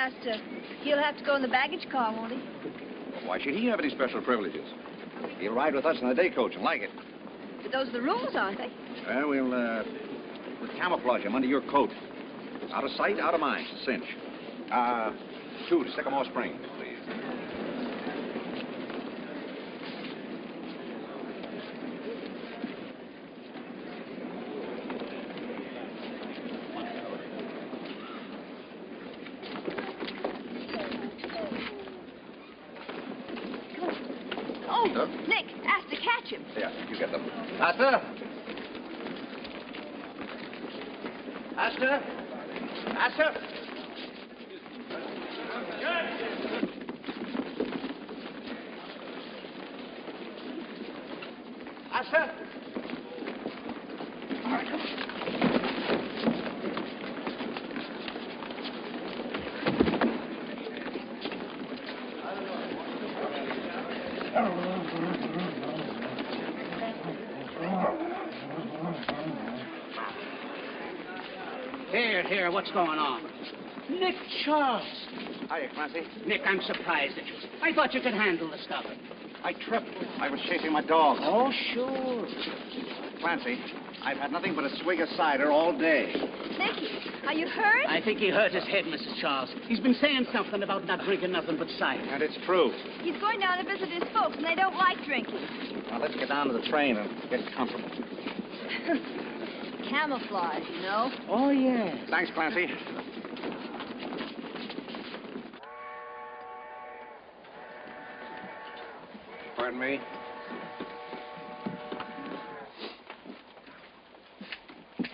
Asta. He'll have to go in the baggage car, won't he? Well, why should he have any special privileges? He'll ride with us in the day coach and like it. But those are the rules, aren't they? Well, we'll camouflage him under your coat. Out of sight, out of mind. It's a cinch. 2 to Sycamore Springs, please. Oh, Nick, Asta, catch him. Yeah, you get them. Asta? Asta? Asta? Asta? All right, come on. Here, what's going on? Nick Charles. Hiya, Clancy. Nick, I'm surprised at you. I thought you could handle the stuff. I tripped. I was chasing my dog. Oh, sure. Clancy, I've had nothing but a swig of cider all day. Nicky, are you hurt? I think he hurt his head, Mrs. Charles. He's been saying something about not drinking nothing but cider. And it's true. He's going down to visit his folks, and they don't like drinking. Now, let's get down to the train and get comfortable. Camouflage, you know. Oh, yeah. Thanks, Clancy. Pardon me? It's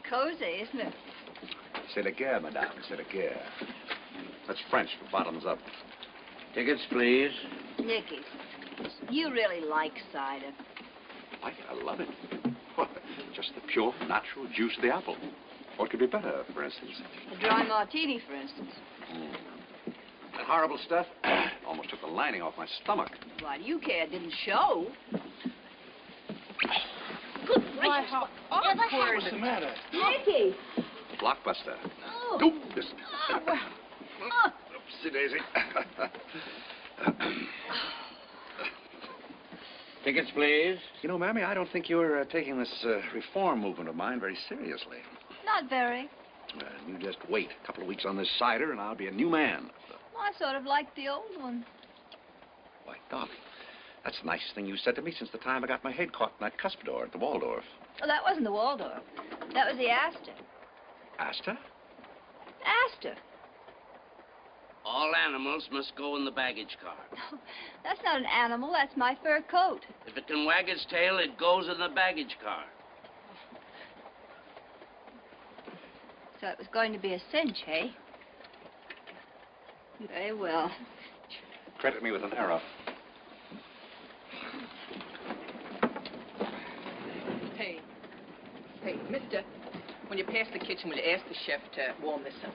cozy, isn't it? C'est la guerre, madame. C'est la guerre. That's French for bottoms up. Tickets, please. Nicky, you really like cider. I love it. Just the pure, natural juice of the apple. What could be better, for instance? A dry martini, for instance. That horrible stuff almost took the lining off my stomach. Why do you care? It didn't show. Good Why, how awkward. What's the matter? Nicky! Blockbuster. Oh. Oop, this. Oh, well. Oh. Oopsie daisy. Tickets, please. You know, Mammy, I don't think you're taking this reform movement of mine very seriously. Not very. You just wait a couple of weeks on this cider, and I'll be a new man. Well, I sort of like the old one. Why, Doc, that's the nicest thing you said to me since the time I got my head caught in that cuspidor at the Waldorf. Well, that wasn't the Waldorf. That was the Astor. Astor? Astor. All animals must go in the baggage car. That's not an animal. That's my fur coat. If it can wag its tail, it goes in the baggage car. So it was going to be a cinch, eh? Very well. Credit me with an error. Hey, mister, when you pass the kitchen, will you ask the chef to warm this up?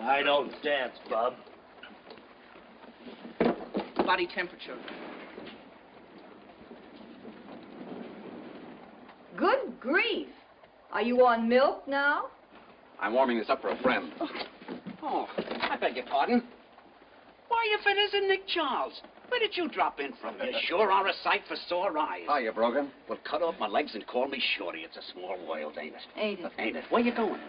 I don't dance, Bub. Body temperature. Good grief. Are you on milk now? I'm warming this up for a friend. Oh, I beg your pardon. Why, if it isn't Nick Charles, where did you drop in from? You sure are a sight for sore eyes. Hiya, Brogan. Well, cut off my legs and call me Shorty. It's a small world, ain't it? Ain't it? Ain't it? Where you going?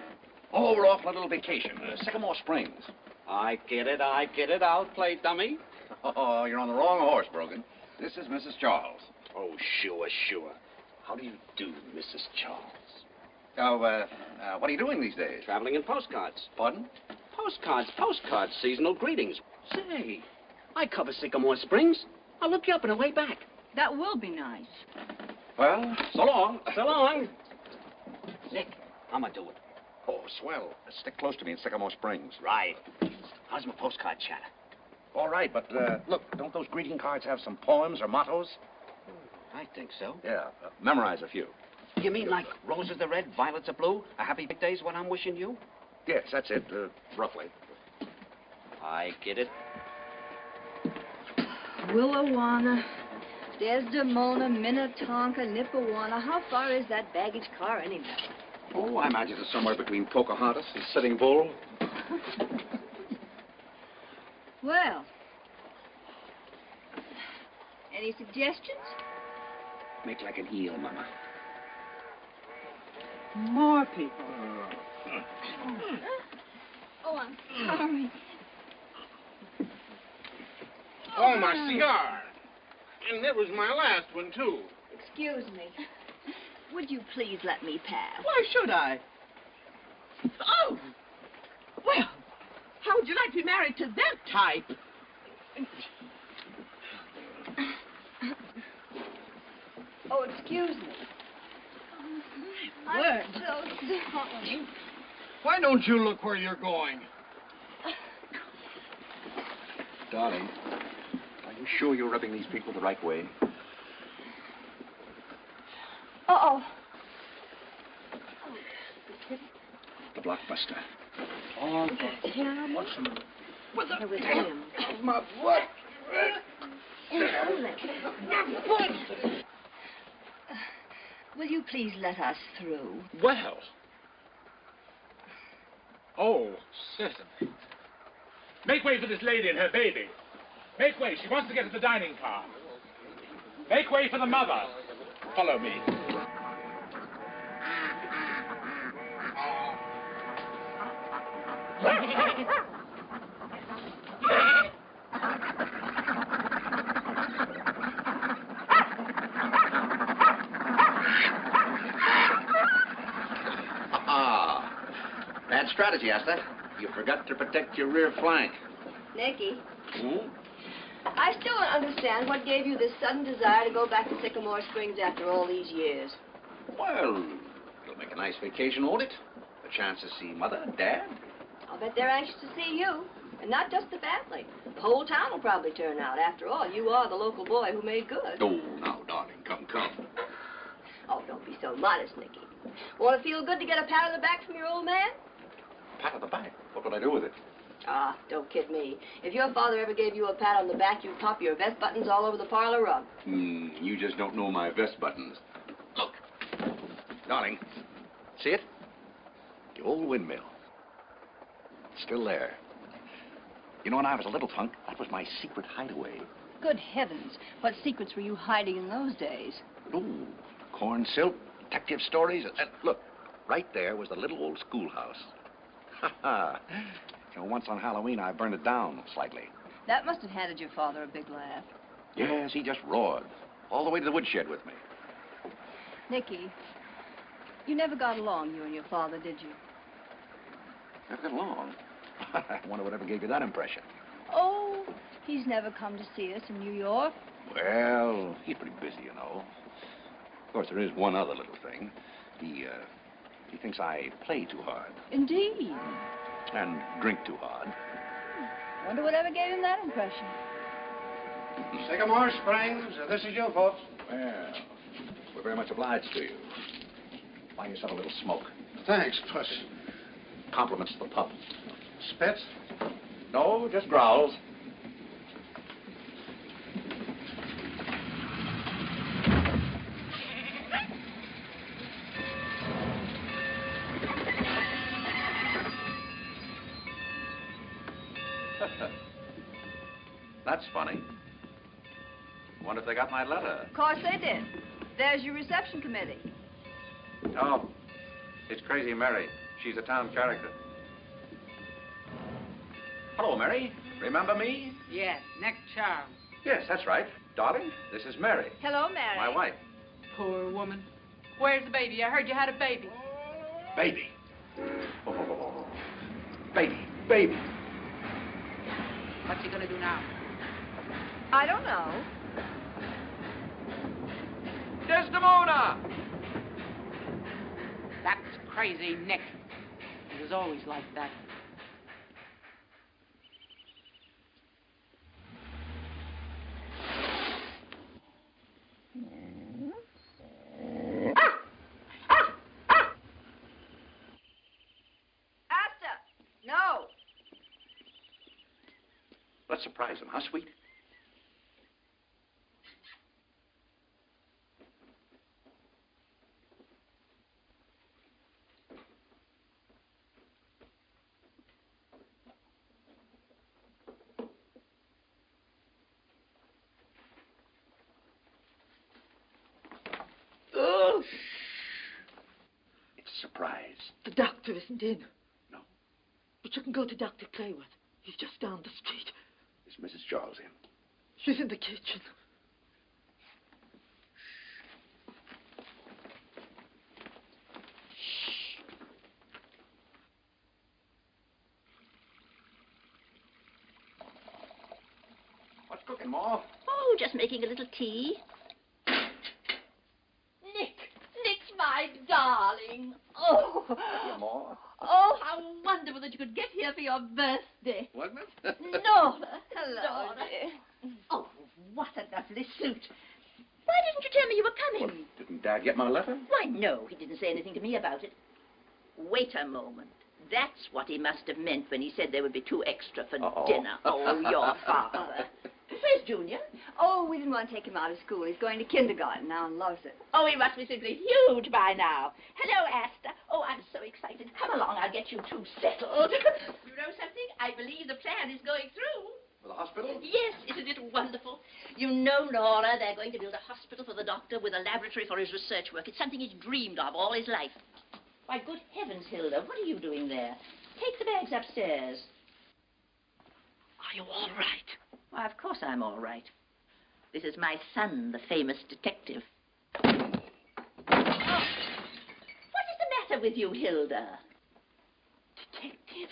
Oh, we're off on a little vacation. Sycamore Springs. I get it. I'll play dummy. Oh, you're on the wrong horse, Brogan. This is Mrs. Charles. Oh, sure. How do you do, Mrs. Charles? Now, what are you doing these days? Traveling in postcards. Pardon? Postcards, seasonal greetings. Say, I cover Sycamore Springs. I'll look you up on the way back. That will be nice. Well, so long. So long. Nick, I'm gonna do it. Oh, swell. Stick close to me in Sycamore Springs. Right. How's my postcard chatter? All right, but look, don't those greeting cards have some poems or mottos? I think so. Yeah, memorize a few. You mean like roses are red, violets are blue, a happy day's what I'm wishing you? Yes, that's it, roughly. I get it. Willawanna, Desdemona, Minnetonka, Nippewanna. How far is that baggage car anyway? Oh, I imagine it's somewhere between Pocahontas and Sitting Bull. Well, any suggestions? Make like an eel, Mama. More people. Oh, I'm sorry. Oh, my cigar. And it was my last one, too. Excuse me. Would you please let me pass? Why should I? Oh! Well, how would you like to be married to that type? Oh, excuse me. Word. I'm so sorry. Why don't you look where you're going? Darling, are you sure you're rubbing these people the right way? Uh-oh. The blockbuster. Oh, Terrible. what's the matter? It was him. My butt. Will you please let us through? Well. Oh, certainly. Make way for this lady and her baby. Make way. She wants to get to the dining car. Make way for the mother. Follow me. Bad strategy, Asta. You forgot to protect your rear flank. Nicky, Hmm? I still don't understand what gave you this sudden desire to go back to Sycamore Springs after all these years. Well, it'll make a nice vacation, won't it? A chance to see Mother and Dad. I'll bet they're anxious to see you. And not just the family. The whole town will probably turn out. After all, you are the local boy who made good. Oh, now, darling, come. Oh, don't be so modest, Nicky. Want to feel good to get a pat on the back from your old man? Pat on the back. What would I do with it? Ah, don't kid me. If your father ever gave you a pat on the back, you'd pop your vest buttons all over the parlor rug. You just don't know my vest buttons. Look. Darling, see it? The old windmill. It's still there. You know, when I was a little punk, that was my secret hideaway. Good heavens. What secrets were you hiding in those days? Ooh, corn silk, detective stories. Look, right there was the little old schoolhouse. Ha ha. You know, once on Halloween, I burned it down slightly. That must have handed your father a big laugh. Yes, he just roared. All the way to the woodshed with me. Nicky, you never got along, you and your father, did you? Never got along. I wonder whatever gave you that impression. Oh, he's never come to see us in New York. Well, he's pretty busy, you know. Of course, there is one other little thing. He thinks I play too hard. Indeed. And drink too hard. Wonder whatever gave him that impression. Sycamore Springs, this is you, folks. Well, we're very much obliged to you. Buy yourself a little smoke. Thanks, Puss. Compliments to the pup. Spits? No, just growls. That's funny. Wonder if they got my letter. Of course they did. There's your reception committee. Oh, it's Crazy Mary. She's a town character. Hello, Mary. Remember me? Yeah, Nick Charles. Yes, that's right. Darling, this is Mary, Hello, Mary. my wife. Poor woman. Where's the baby? I heard you had a baby. Baby. Oh. Baby. What's he gonna do now? I don't know. Desdemona! That's crazy, Nick. He was always like that. Asta! No! Let's surprise them. How sweet. surprise. The doctor isn't in. No. But you can go to Dr. Clayworth. He's just down the street. Is Mrs. Charles in? She's in the kitchen. What's cooking, Ma? Oh, just making a little tea. Nick's my darling. Oh. Yeah, Ma. Oh, how wonderful that you could get here for your birthday. Wasn't it? Nora. Hello, Nora. dear. Oh, what a lovely suit. Why didn't you tell me you were coming? Didn't Dad get my letter? Why, no, he didn't say anything to me about it. Wait a moment. That's what he must have meant when he said there would be 2 extra for dinner. Oh, your father. Where's Junior? Oh, we didn't want to take him out of school. He's going to kindergarten now and loves it. Oh, he must be simply huge by now. Hello, Asta. Oh, I'm so excited. Come along, I'll get you 2 settled. You know something? I believe the plan is going through. For the hospital? Yes, isn't it wonderful? You know, Nora, they're going to build a hospital for the doctor with a laboratory for his research work. It's something he's dreamed of all his life. Why, good heavens, Hilda, what are you doing there? Take the bags upstairs. Are you all right? Why, of course I'm all right. This is my son, the famous detective. Oh, what is the matter with you, Hilda? Detective?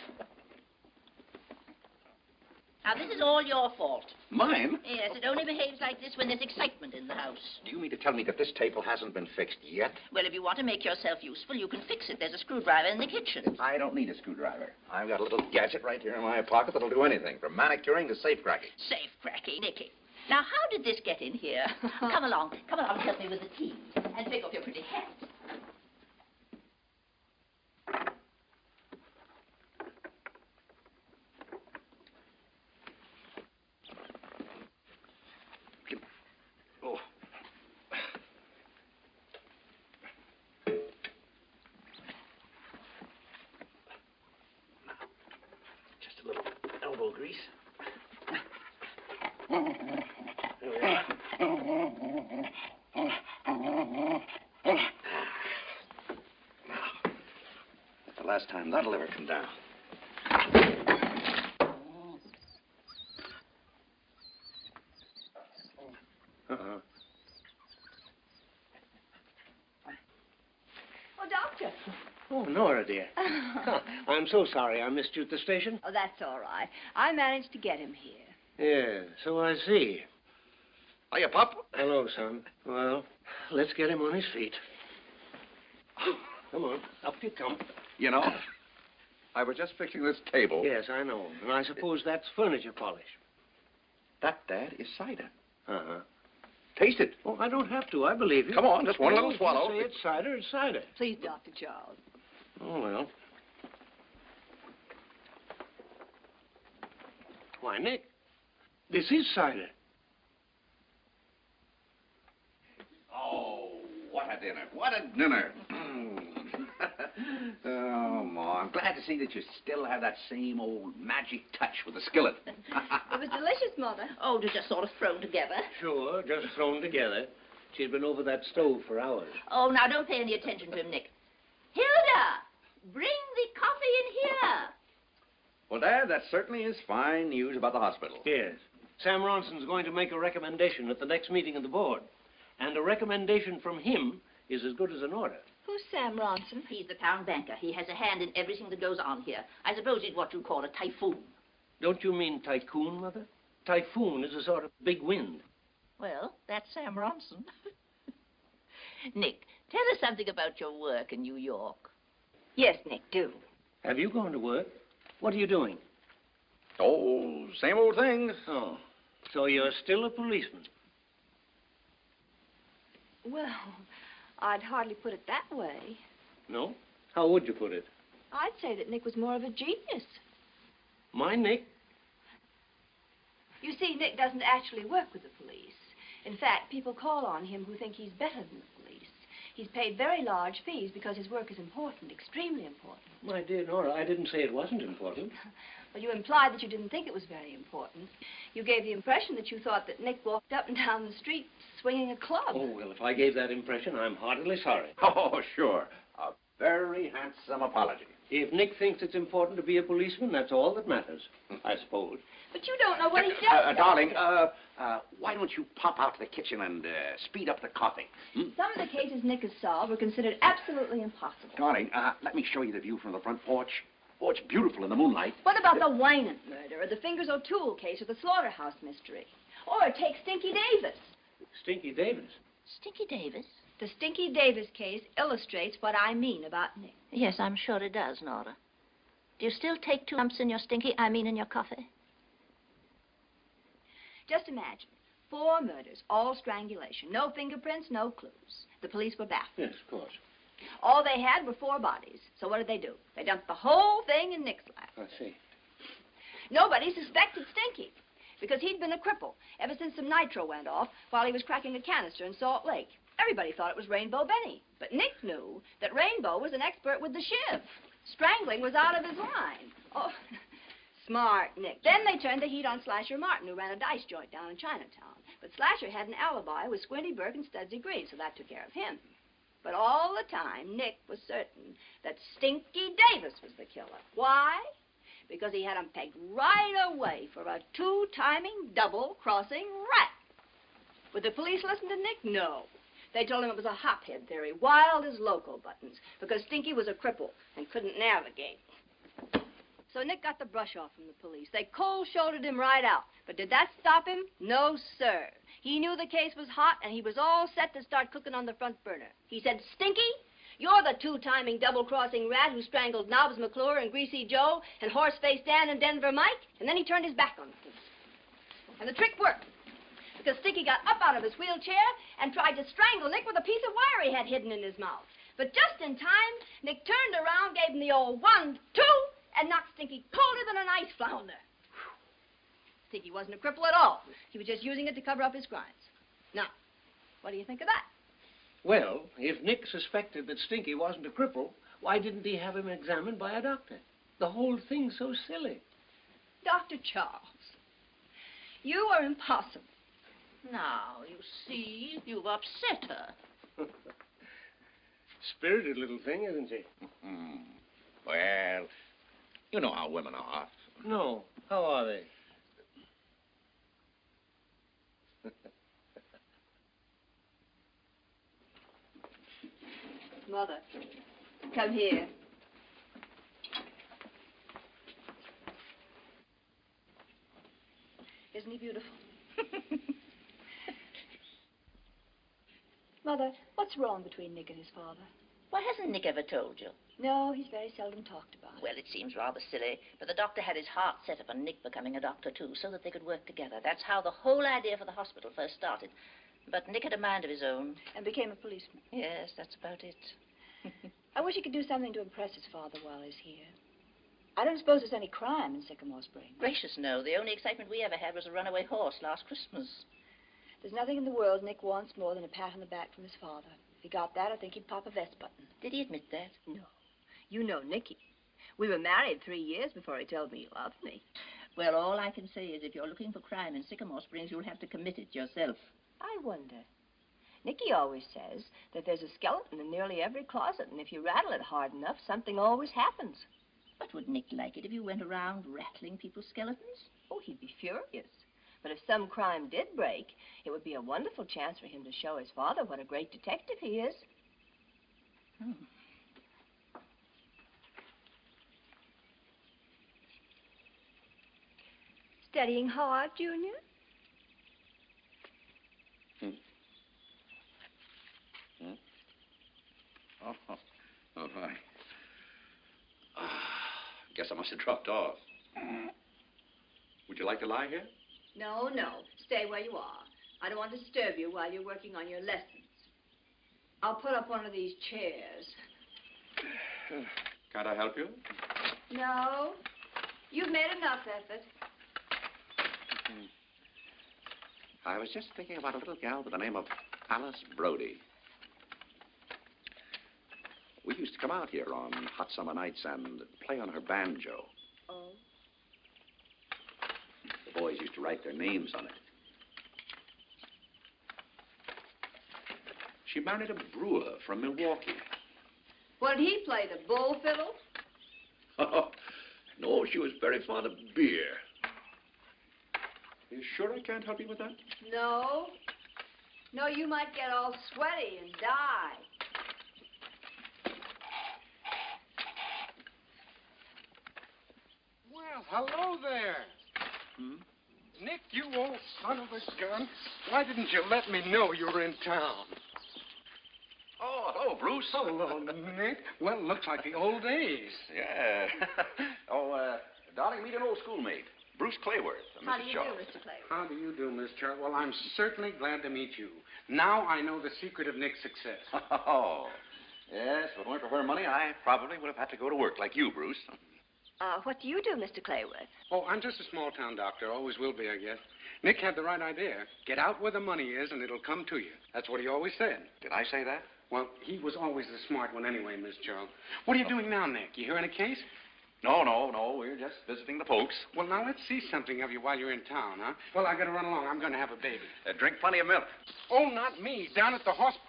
Now, this is all your fault. Mine? Yes, it only behaves like this when there's excitement in the house. Do you mean to tell me that this table hasn't been fixed yet? Well, if you want to make yourself useful, you can fix it. There's a screwdriver in the kitchen. I don't need a screwdriver. I've got a little gadget right here in my pocket that'll do anything, from manicuring to safe cracking. Safe cracking, Nicky. Now, how did this get in here? Come along, help me with the tea. And take off your pretty hat. Oh. Now, just a little elbow grease. There we are. Now, that's the last time that'll ever come down. Oh, Doctor. Oh, Nora, dear. I'm so sorry I missed you at the station. Oh, that's all right. I managed to get him here. Yeah, so I see. Hiya, Pop. Hello, son. Well, let's get him on his feet. Come on, up you come. You know, I was just fixing this table. Yes, I know. And I suppose that's furniture polish. That, Dad, is cider. Uh-huh. Taste it. Oh, I don't have to. I believe you. Come on, just one little swallow. Say it's cider, it's cider. Please, Dr. Charles. Oh, well. Why, Nick, this is cider. Oh, what a dinner. What a dinner. Oh, Ma, I'm glad to see that you still have that same old magic touch with the skillet. It was delicious, Mother. Oh, just sort of thrown together. Sure, just thrown together. She's been over that stove for hours. Oh, now don't pay any attention to him, Nick. Hilda, bring the coffee in here. Well, Dad, that certainly is fine news about the hospital. Yes. Sam Ronson's going to make a recommendation at the next meeting of the board. And a recommendation from him is as good as an order. Who's Sam Ronson? He's the town banker. He has a hand in everything that goes on here. I suppose he's what you call a typhoon. Don't you mean tycoon, Mother? Typhoon is a sort of big wind. Well, that's Sam Ronson. Nick, tell us something about your work in New York. Yes, Nick, do. Have you gone to work? What are you doing? Oh, same old things. Oh, so you're still a policeman? Well, I'd hardly put it that way. No? How would you put it? I'd say that Nick was more of a genius. My Nick? You see, Nick doesn't actually work with the police. In fact, people call on him who think he's better than the police. He's paid very large fees because his work is important, extremely important. My dear Nora, I didn't say it wasn't important. Well, you implied that you didn't think it was very important. You gave the impression that you thought that Nick walked up and down the street swinging a club. Oh, well, if I gave that impression, I'm heartily sorry. Oh, sure. A very handsome apology. If Nick thinks it's important to be a policeman, that's all that matters, I suppose. But you don't know what he does. Darling, why don't you pop out to the kitchen and speed up the coffee? Hmm? Some of the cases Nick has solved were considered absolutely impossible. Darling, let me show you the view from the front porch. Oh, it's beautiful in the moonlight. What about the Wynant murder, or the Fingers O'Toole case, or the Slaughterhouse mystery? Or take Stinky Davis. Stinky Davis? Stinky Davis? The Stinky Davis case illustrates what I mean about Nick. Yes, I'm sure it does, Nora. Do you still take 2 lumps in your stinky, in your coffee? Just imagine, 4 murders, all strangulation. No fingerprints, no clues. The police were baffled. Yes, of course. All they had were 4 bodies. So what did they do? They dumped the whole thing in Nick's lap. I see. Nobody suspected Stinky, because he'd been a cripple ever since some nitro went off while he was cracking a canister in Salt Lake. Everybody thought it was Rainbow Benny, but Nick knew that Rainbow was an expert with the shiv. Strangling was out of his line. Oh, smart Nick. Then they turned the heat on Slasher Martin, who ran a dice joint down in Chinatown. But Slasher had an alibi with Squinty Burke and Studsy Green, so that took care of him. But all the time, Nick was certain that Stinky Davis was the killer. Why? Because he had him pegged right away for a 2-timing, double-crossing rat. Would the police listen to Nick? No. They told him it was a hophead theory, wild as loco buttons, because Stinky was a cripple and couldn't navigate. So Nick got the brush off from the police. They cold-shouldered him right out. But did that stop him? No, sir. He knew the case was hot, and he was all set to start cooking on the front burner. He said, Stinky, you're the 2-timing, double-crossing rat who strangled Nobbs McClure and Greasy Joe and Horseface Dan and Denver Mike. And then he turned his back on the police. And the trick worked, because Stinky got up out of his wheelchair and tried to strangle Nick with a piece of wire he had hidden in his mouth. But just in time, Nick turned around, gave him the old 1, 2, and knocked Stinky colder than an ice flounder. Stinky wasn't a cripple at all. He was just using it to cover up his crimes. Now, what do you think of that? Well, if Nick suspected that Stinky wasn't a cripple, why didn't he have him examined by a doctor? The whole thing's so silly. Dr. Charles, you are impossible. Now, you see, you've upset her. Spirited little thing, isn't she? Well, you know how women are. No. How are they? Mother, come here. Isn't he beautiful? Mother, what's wrong between Nick and his father? Why, hasn't Nick ever told you? No, he's very seldom talked about. Well, it seems rather silly, but the doctor had his heart set upon Nick becoming a doctor, too, so that they could work together. That's how the whole idea for the hospital first started. But Nick had a mind of his own. And became a policeman. Yes, that's about it. I wish he could do something to impress his father while he's here. I don't suppose there's any crime in Sycamore Springs. Gracious, no. The only excitement we ever had was a runaway horse last Christmas. There's nothing in the world Nick wants more than a pat on the back from his father. If he got that, I think he'd pop a vest button. Did he admit that? No. You know Nicky. We were married 3 years before he told me he loved me. Well, all I can say is if you're looking for crime in Sycamore Springs, you'll have to commit it yourself. I wonder. Nicky always says that there's a skeleton in nearly every closet, and if you rattle it hard enough, something always happens. But would Nick like it if you went around rattling people's skeletons? Oh, he'd be furious. But if some crime did break, it would be a wonderful chance for him to show his father what a great detective he is. Studying hard, Junior? Oh, hi. Guess I must have dropped off. Would you like to lie here? No, no. Stay where you are. I don't want to disturb you while you're working on your lessons. I'll put up one of these chairs. Can't I help you? No. You've made enough effort. I was just thinking about a little gal by the name of Alice Brody. We used to come out here on hot summer nights and play on her banjo. Oh? The boys used to write their names on it. She married a brewer from Milwaukee. What did he play, the bull fiddle? No, she was very fond of beer. You sure I can't help you with that? No. No, you might get all sweaty and die. Well, hello there. Nick, you old son of a gun. Why didn't you let me know you were in town? Oh, hello, Bruce. Hello, Nick. Well, looks like the old days. Yeah. Darling, meet an old schoolmate, Bruce Clayworth. How do Mrs. you Charles. do, Mr. Clay? How do you do, Miss Charles? Well, I'm certainly glad to meet you. Now I know the secret of Nick's success. Oh, yes. If it weren't for her money, I probably would have had to go to work like you, Bruce. What do you do, Mr. Clayworth? Oh, I'm just a small-town doctor. Always will be, I guess. Nick had the right idea. Get out where the money is, and it'll come to you. That's what he always said. Did I say that? Well, he was always the smart one anyway, Miss Charles. What are you doing now, Nick? You hearing a case? No. We're just visiting the folks. Well, now, let's see something of you while you're in town, huh? Well, I gotta run along. I'm gonna have a baby. Drink plenty of milk. Oh, not me. Down at the hospital.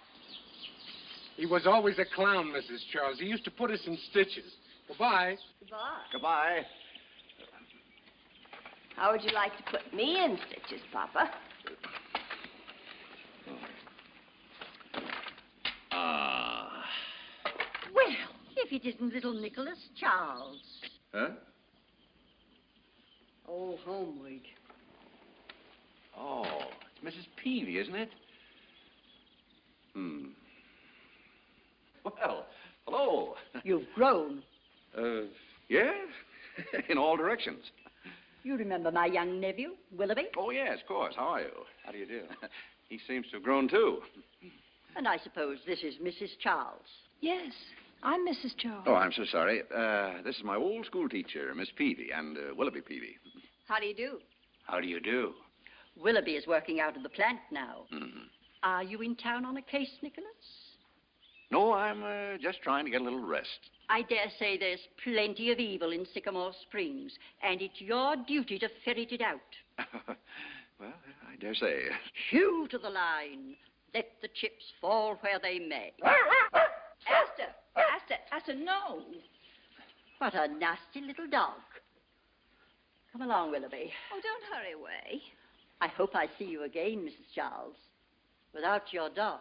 He was always a clown, Mrs. Charles. He used to put us in stitches. Goodbye. Goodbye. Goodbye. How would you like to put me in stitches, Papa? Well, if it isn't little Nicholas Charles. Huh? Oh, home week. Oh, it's Mrs. Peavy, isn't it? Well, hello. You've grown. Yeah? In all directions. You remember my young nephew, Willoughby? Oh, yes, of course. How are you? How do you do? He seems to have grown, too. And I suppose this is Mrs. Charles. Yes, I'm Mrs. Charles. Oh, I'm so sorry. This is my old school teacher, Miss Peavy, and Willoughby Peavy. How do you do? How do you do? Willoughby is working out of the plant now. Mm-hmm. Are you in town on a case, Nicholas? No, I'm just trying to get a little rest. I dare say there's plenty of evil in Sycamore Springs, and it's your duty to ferret it out. Well, I dare say. Hew to the line. Let the chips fall where they may. Asta, no. What a nasty little dog. Come along, Willoughby. Oh, don't hurry away. I hope I see you again, Mrs. Charles. Without your dog.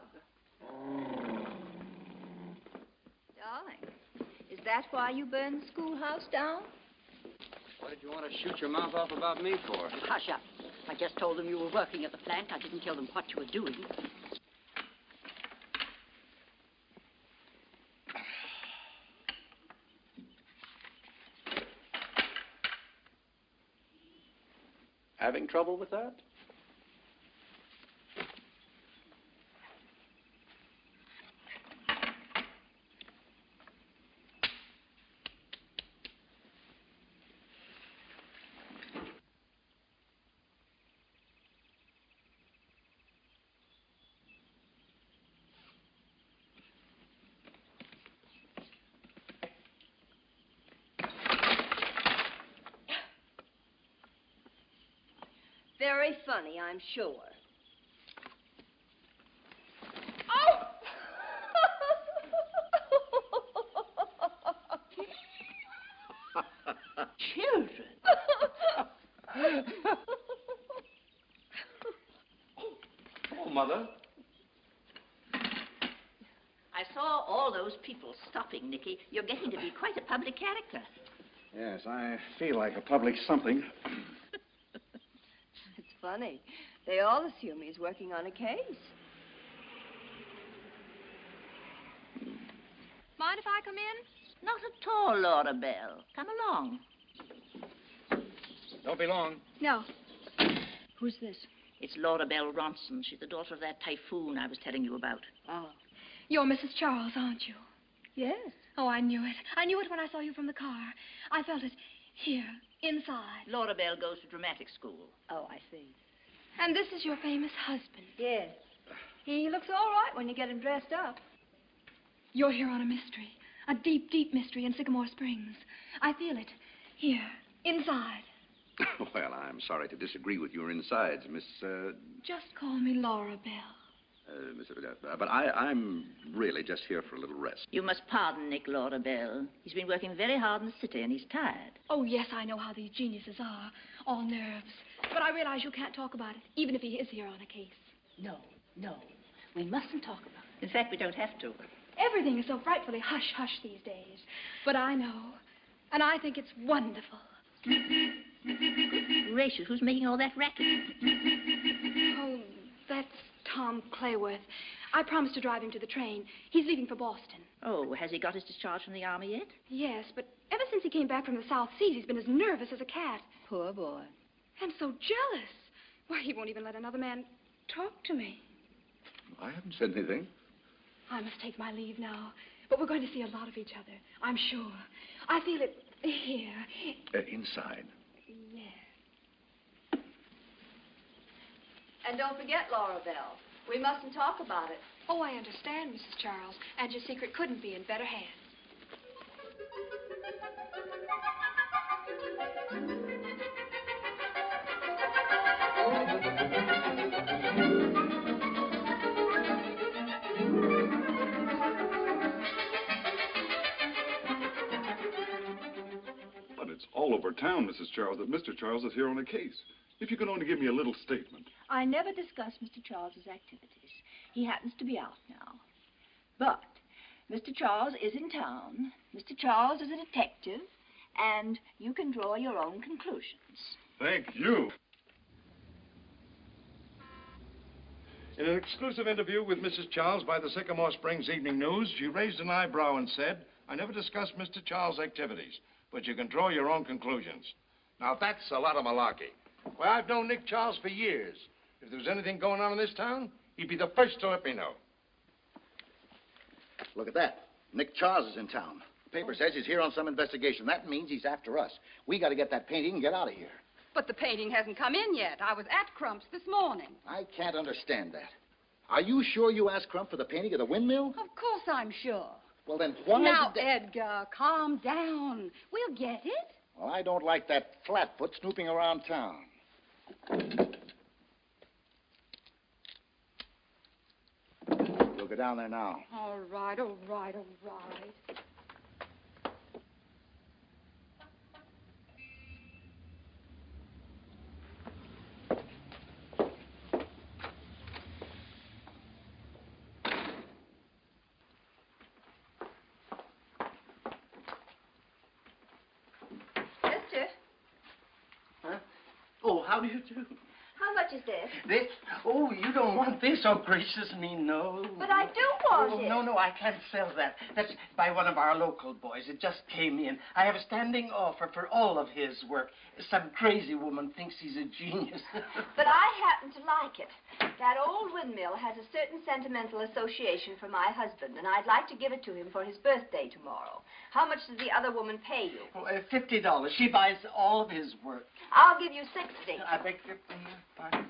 Darling, is that why you burned the schoolhouse down? What did you want to shoot your mouth off about me for? Hush up. I just told them you were working at the plant. I didn't tell them what you were doing. Having trouble with that? Very funny, I'm sure. Oh! Children. Oh, Mother. I saw all those people stopping, Nicky. You're getting to be quite a public character. Yes, I feel like a public something. It's funny. They all assume he's working on a case. Mind if I come in? Not at all, Laura Bell. Come along. Don't be long. No. Who's this? It's Laura Bell Ronson. She's the daughter of that typhoon I was telling you about. Oh. You're Mrs. Charles, aren't you? Yes. Oh, I knew it. I knew it when I saw you from the car. I felt it here, inside. Laura Bell goes to dramatic school. Oh, I see. And this is your famous husband. Yes. He looks all right when you get him dressed up. You're here on a mystery. A deep, deep mystery in Sycamore Springs. I feel it. Here, inside. Well, I'm sorry to disagree with your insides, Miss, Just call me Laura Bell. But I'm really just here for a little rest. You must pardon Nick Lauderdale. He's been working very hard in the city and he's tired. Oh, yes, I know how these geniuses are. All nerves. But I realize you can't talk about it, even if he is here on a case. No. We mustn't talk about it. In fact, we don't have to. Everything is so frightfully hush-hush these days. But I know. And I think it's wonderful. Gracious, who's making all that racket? Oh, that's Tom Clayworth. I promised to drive him to the train. He's leaving for Boston. Oh, has he got his discharge from the army yet? Yes, but ever since he came back from the South Seas, he's been as nervous as a cat. Poor boy. And so jealous. Why, he won't even let another man talk to me. I haven't said anything. I must take my leave now. But we're going to see a lot of each other, I'm sure. I feel it here. Inside. Yes. And don't forget, Laura Bell, we mustn't talk about it. Oh, I understand, Mrs. Charles. And your secret couldn't be in better hands. But it's all over town, Mrs. Charles, that Mr. Charles is here on a case. If you could only give me a little statement. I never discuss Mr. Charles's activities. He happens to be out now. But Mr. Charles is in town. Mr. Charles is a detective, and you can draw your own conclusions. Thank you. In an exclusive interview with Mrs. Charles by the Sycamore Springs Evening News, she raised an eyebrow and said, "I never discussed Mr. Charles' activities, but you can draw your own conclusions." Now, that's a lot of malarkey. Well, I've known Nick Charles for years. If there was anything going on in this town, he'd be the first to let me know. Look at that. Nick Charles is in town. The paper says he's here on some investigation. That means he's after us. We got to get that painting and get out of here. But the painting hasn't come in yet. I was at Crump's this morning. I can't understand that. Are you sure you asked Crump for the painting of the windmill? Of course I'm sure. Well, then why Now, did they... Edgar, calm down. We'll get it. Well, I don't like that flatfoot snooping around town. We'll go down there now. All right, all right, all right. Mister, Oh, how do you do? how much is this? This? Oh, you don't want this? Oh, gracious me, no. But I do want it. No, I can't sell that. That's by one of our local boys. It just came in. I have a standing offer for all of his work. Some crazy woman thinks he's a genius. But I happen to like it. That old windmill has a certain sentimental association for my husband, and I'd like to give it to him for his birthday tomorrow. How much does the other woman pay you? Oh, $50. She buys all of his work. I'll give you $60. I beg your pardon?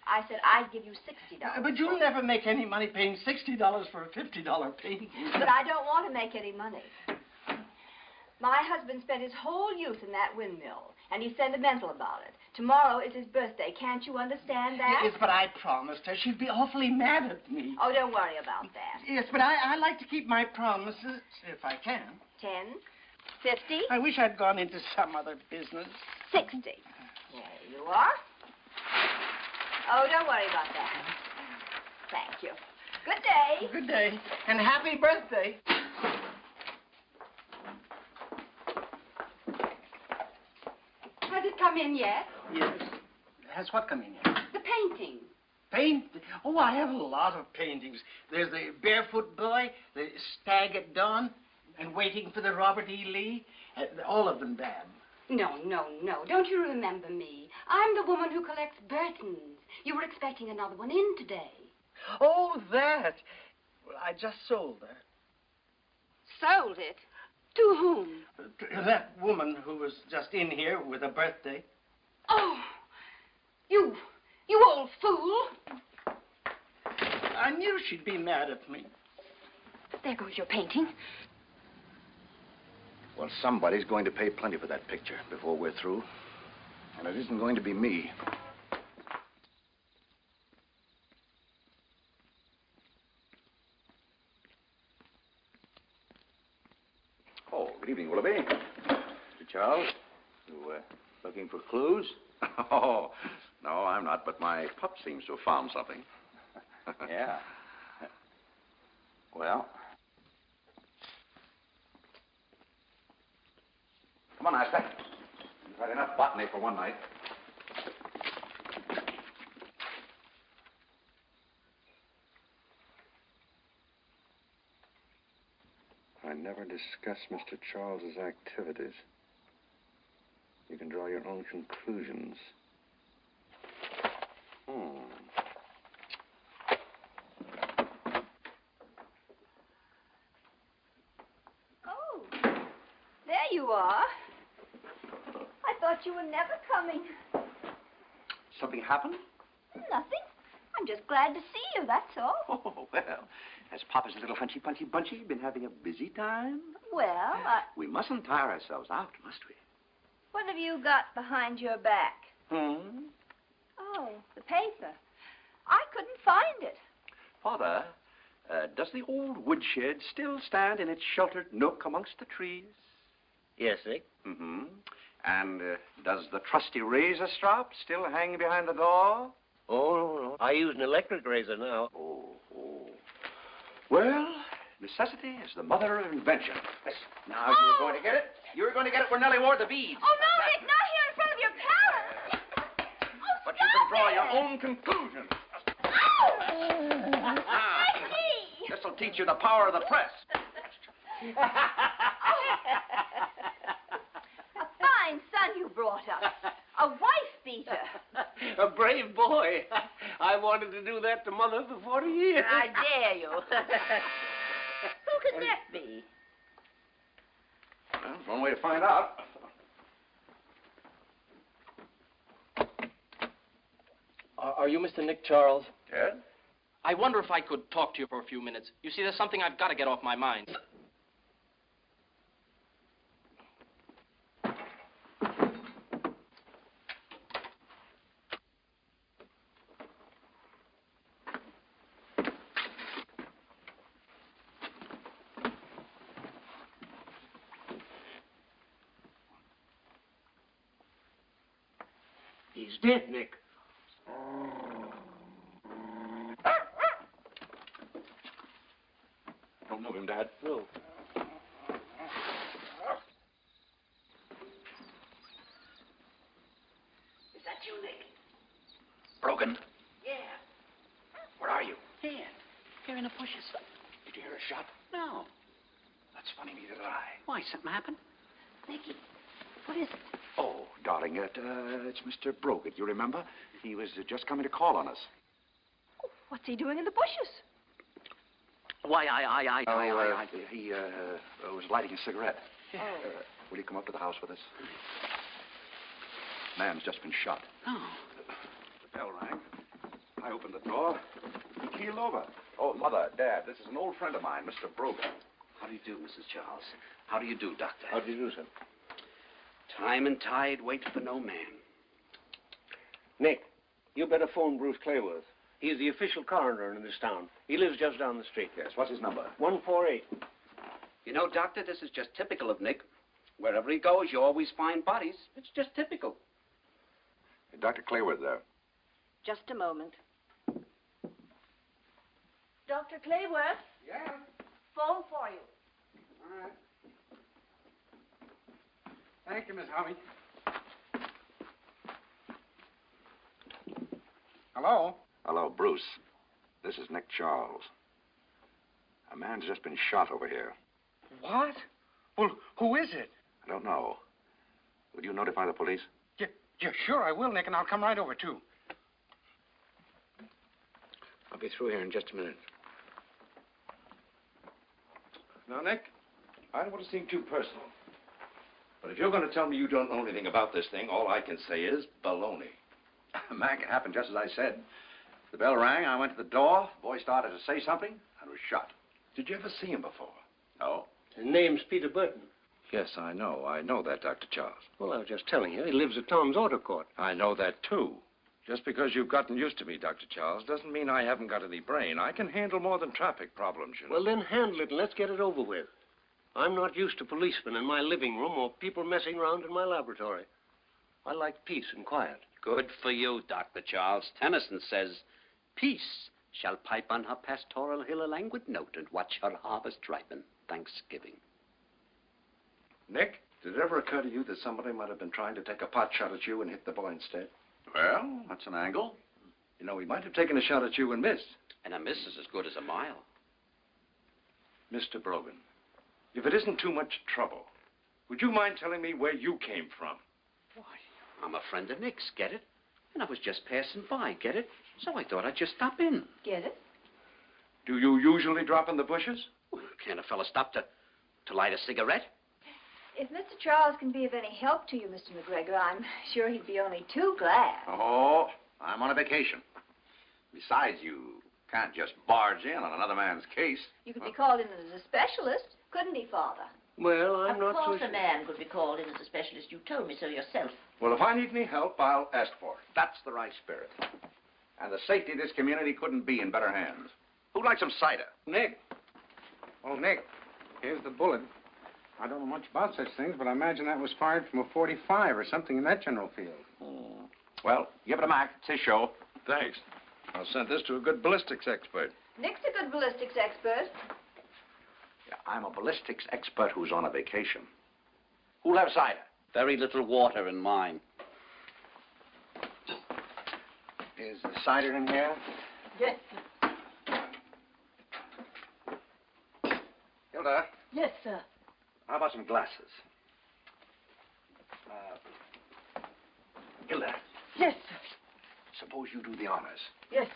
I said I'd give you $60. But you'll never make any money paying $60 for a $50 painting. But I don't want to make any money. My husband spent his whole youth in that windmill, and he's sentimental about it. Tomorrow is his birthday. Can't you understand that? Yes, but I promised her. She'd be awfully mad at me. Oh, don't worry about that. Yes, but I like to keep my promises, if I can. 10, 50. I wish I'd gone into some other business. 60. There you are. Oh, don't worry about that. Thank you. Good day. Good day. And happy birthday. Has it come in yet? Yes. Has what come in yet? The painting. Paint? Oh, I have a lot of paintings. There's the Barefoot Boy, the Stag at Dawn, and Waiting for the Robert E. Lee. All of them bad. No. Don't you remember me? I'm the woman who collects Burtons. You were expecting another one in today. Oh, that. Well, I just sold that. Sold it? To whom? That woman who was just in here with a birthday. Oh, you old fool. I knew she'd be mad at me. There goes your painting. Well, somebody's going to pay plenty for that picture before we're through. And it isn't going to be me. Good evening, Willoughby. Mr. Charles, you looking for clues? Oh, no, I'm not, but my pup seems to have found something. Yeah. Well. Come on, Asta. You've had enough botany for one night. I never discuss Mr. Charles's activities. You can draw your own conclusions. Oh, there you are. I thought you were never coming. Something happened? Nothing. I'm just glad to see you, that's all. Oh, well, has Papa's little hunchy-punchy been having a busy time? Well, We mustn't tire ourselves out, must we? what have you got behind your back? Oh, the paper. I couldn't find it. Father, does the old woodshed still stand in its sheltered nook amongst the trees? Yes, Nick. Mm-hmm. And does the trusty razor strop still hang behind the door? Oh, no. I use an electric razor now. Oh. Well, necessity is the mother of invention. Now you were going to get it. You were going to get it where Nellie wore the beads. Oh, no, Nick, not here in front of your parents. But you can draw your own conclusions. This'll teach you the power of the press. A fine son you brought us. A wife beater. A brave boy. I wanted to do that to Mother for 40 years. I dare you. Who could that be? Well, one way to find out. Are you Mr. Nick Charles? Ted? I wonder if I could talk to you for a few minutes. You see, there's something I've got to get off my mind. He's dead, Nick. Don't move him, Dad. No. Is that you, Nick? Broken. Yeah. Where are you? Here in the bushes. Did you hear a shot? No. That's funny, neither did I. Why, something happened? Nicky, what is it? Oh, darling, it's Mr. Brogan. You remember? He was just coming to call on us. Oh, what's he doing in the bushes? Why, He was lighting a cigarette. Yeah. Will you come up to the house with us? Man's just been shot. Oh. The bell rang. I opened the door. He keeled over. Oh, Mother, Dad, this is an old friend of mine, Mr. Brogan. How do you do, Mrs. Charles? How do you do, Doctor? How do you do, son? Time and tide wait for no man. Nick, you better phone Bruce Clayworth. He's the official coroner in this town. He lives just down the street. Yes, what's his number? 148. You know, Doctor, this is just typical of Nick. Wherever he goes, you always find bodies. It's just typical. Hey, Dr. Clayworth there. Just a moment. Dr. Clayworth? Yeah? Phone for you. All right. Thank you, Miss Hobby. Hello? Hello, Bruce. This is Nick Charles. A man's just been shot over here. What? Well, who is it? I don't know. Would you notify the police? Yeah, sure I will, Nick, and I'll come right over, too. I'll be through here in just a minute. Now, Nick, I don't want to seem too personal. But if you're going to tell me you don't know anything about this thing, all I can say is baloney. Man, it happened just as I said. The bell rang, I went to the door, the boy started to say something, and was shot. Did you ever see him before? No. His name's Peter Burton. Yes, I know. I know that, Dr. Charles. Well, I was just telling you, he lives at Tom's Auto Court. I know that, too. Just because you've gotten used to me, Dr. Charles, doesn't mean I haven't got any brain. I can handle more than traffic problems, you know. Well, then handle it and let's get it over with. I'm not used to policemen in my living room or people messing around in my laboratory. I like peace and quiet. Good for you, Dr. Charles. Tennyson says, peace shall pipe on her pastoral hill a languid note and watch her harvest ripen, Thanksgiving. Nick, did it ever occur to you that somebody might have been trying to take a pot shot at you and hit the boy instead? Well, that's an angle. You know, he might have taken a shot at you and missed. And a miss is as good as a mile. Mr. Brogan, if it isn't too much trouble, would you mind telling me where you came from? Why, I'm a friend of Nick's, get it? And I was just passing by, get it? So I thought I'd just stop in. Get it? Do you usually drop in the bushes? Well, can't a fella stop to light a cigarette? If Mr. Charles can be of any help to you, Mr. McGregor, I'm sure he'd be only too glad. Oh, I'm on a vacation. Besides, you can't just barge in on another man's case. You could be called in as a specialist, couldn't he, Father? Well, I'm not Of course so a man could be called in as a specialist. You told me so yourself. Well, if I need any help, I'll ask for it. That's the right spirit. And the safety of this community couldn't be in better hands. Who'd like some cider? Nick. Oh, Nick, here's the bullet. I don't know much about such things, but I imagine that was fired from a .45 or something in that general field. Well, give it a Mac. It's his show. Thanks. I'll send this to a good ballistics expert. Nick's a good ballistics expert. Yeah, I'm a ballistics expert who's on a vacation. Who'll have cider? Very little water in mine. Is the cider in here? Yes, Hilda, yes, sir. how about some glasses? Hilda, Yes, sir. suppose you do the honors. Yes.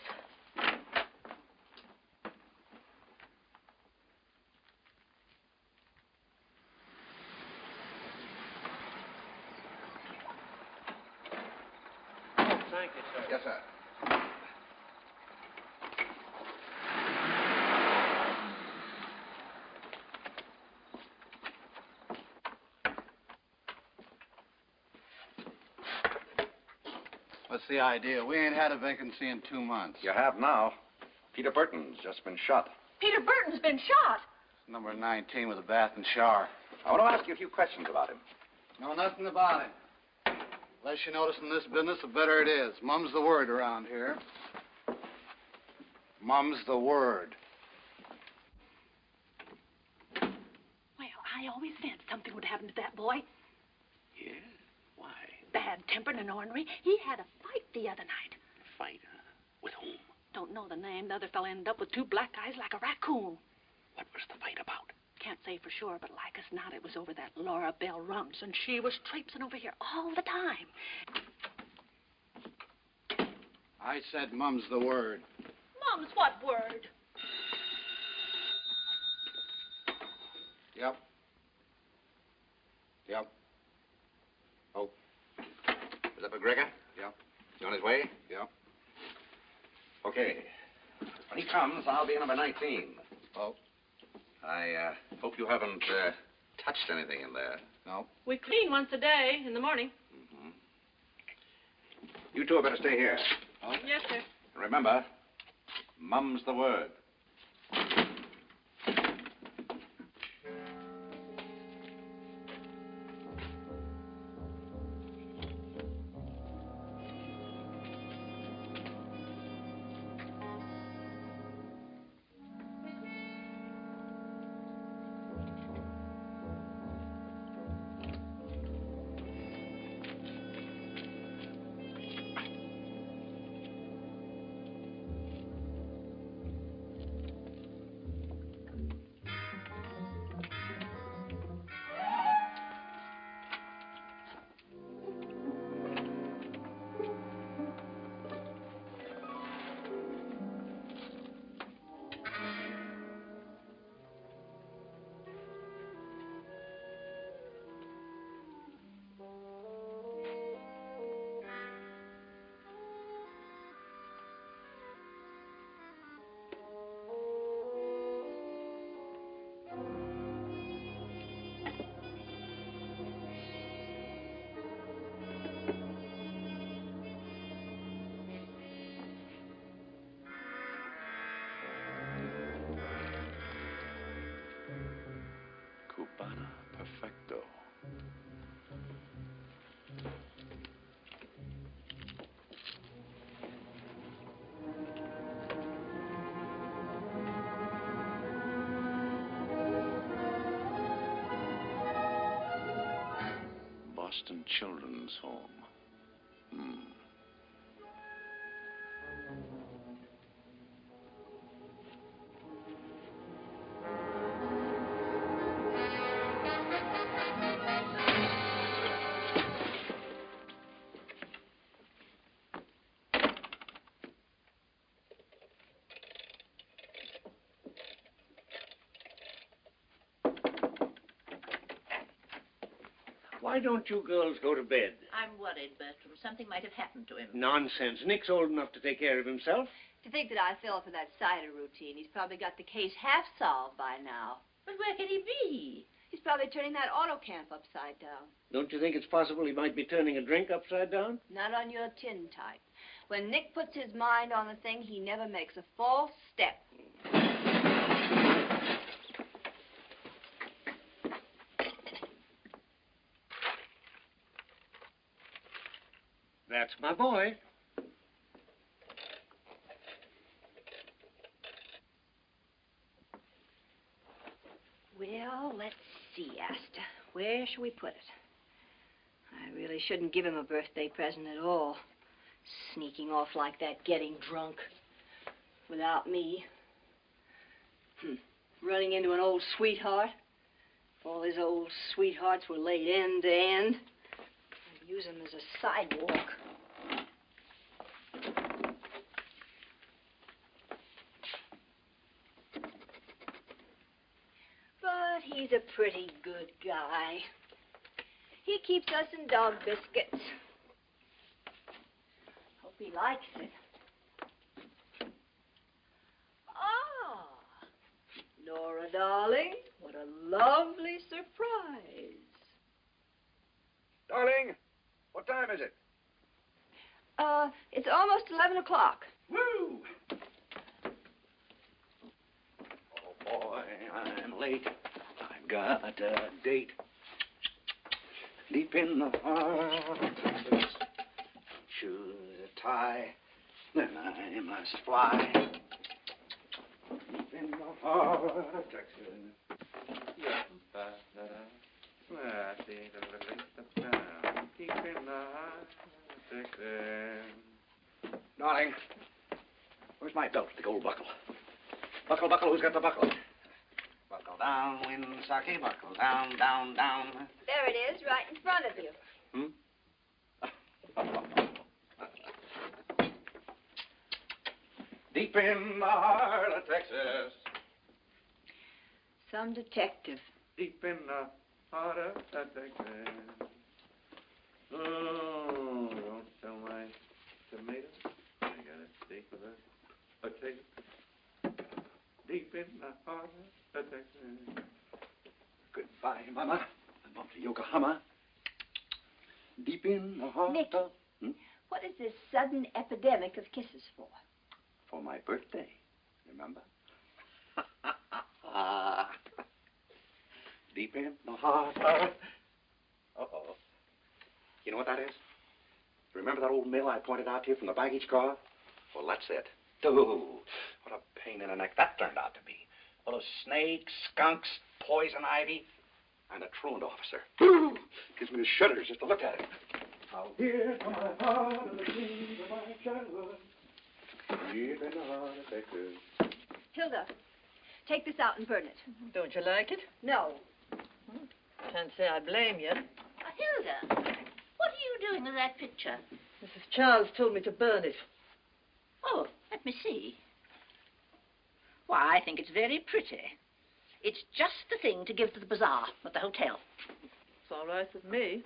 Thank you, sir. Yes, sir. What's the idea? We ain't had a vacancy in 2 months. You have now. Peter Burton's just been shot. Peter Burton's been shot. Number 19 with a bath and shower. I want to ask you a few questions about him. Know nothing about him. Less you notice in this business, the better it is. Mum's the word around here. Mum's the word. Well, I always said something would happen to that boy. Yeah? Why? Bad-tempered and ornery. He had a fight the other night. Fight? With whom? Don't know the name. The other fella ended up with 2 black eyes like a raccoon. What was the fight about? Can't say for sure, but like as not, it was over that Laura Bell Rumps, and she was traipsing over here all the time. I said Mum's the word. Mum's what word? Yep. Yep. Oh. Is that McGregor? Yep. Is he on his way? Yep. Okay. When he comes, I'll be number 19. Oh. I hope you haven't touched anything in there. No. We clean once a day in the morning. Mm-hmm. You two better stay here. Oh. Yes, sir. And remember, Mum's the word. Boston Children's Home. Why don't you girls go to bed? I'm worried, Bertram. Something might have happened to him. Nonsense. Nick's old enough to take care of himself. To think that I fell for that cider routine, he's probably got the case half solved by now. But where can he be? He's probably turning that auto camp upside down. Don't you think it's possible he might be turning a drink upside down? Not on your tin type. When Nick puts his mind on a thing, he never makes a false step. That's my boy. Well, let's see, Asta. Where shall we put it? I really shouldn't give him a birthday present at all. Sneaking off like that, getting drunk. Without me. Running into an old sweetheart. All his old sweethearts were laid end to end. I'd use him as a sidewalk. But he's a pretty good guy. He keeps us in dog biscuits. Hope he likes it. Ah, Nora, darling, what a lovely surprise. Darling, what time is it? It's almost 11 o'clock. Woo! Oh, boy, I'm late. I've got a date. Deep in the heart of Texas. Shoes a tie, then I must fly. Deep in the heart of Texas. Deep in the heart of Texas. Darling, where's my belt, the gold buckle? Buckle, buckle, who's got the buckle? Buckle down, Winsaki, buckle down, down, down. There it is, right in front of you. Deep in the heart of Texas. Some detective. Deep in the heart of Texas. Oh, don't sell my tomatoes. I got a steak with a potato. Deep in the heart of Texas. Goodbye, Mama. I'm off to Yokohama. Deep in the heart Nick, of... what is this sudden epidemic of kisses for? For my birthday, remember? Deep in the heart of... Uh-oh. You know what that is? Remember that old mill I pointed out to you from the baggage car? Well, that's it. Ooh, what a pain in the neck that turned out to be. Full of snakes, skunks, poison ivy, and a truant officer. Ooh, gives me the shudders just to look at it. How dear to my heart are the dreams of my childhood. Deep in the heart of Texas. Hilda, take this out and burn it. Don't you like it? No. Can't say I blame you. Hilda, what are you doing with that picture? Mrs. Charles told me to burn it. Oh, let me see. Why, I think it's very pretty. It's just the thing to give to the bazaar at the hotel. It's all right with me.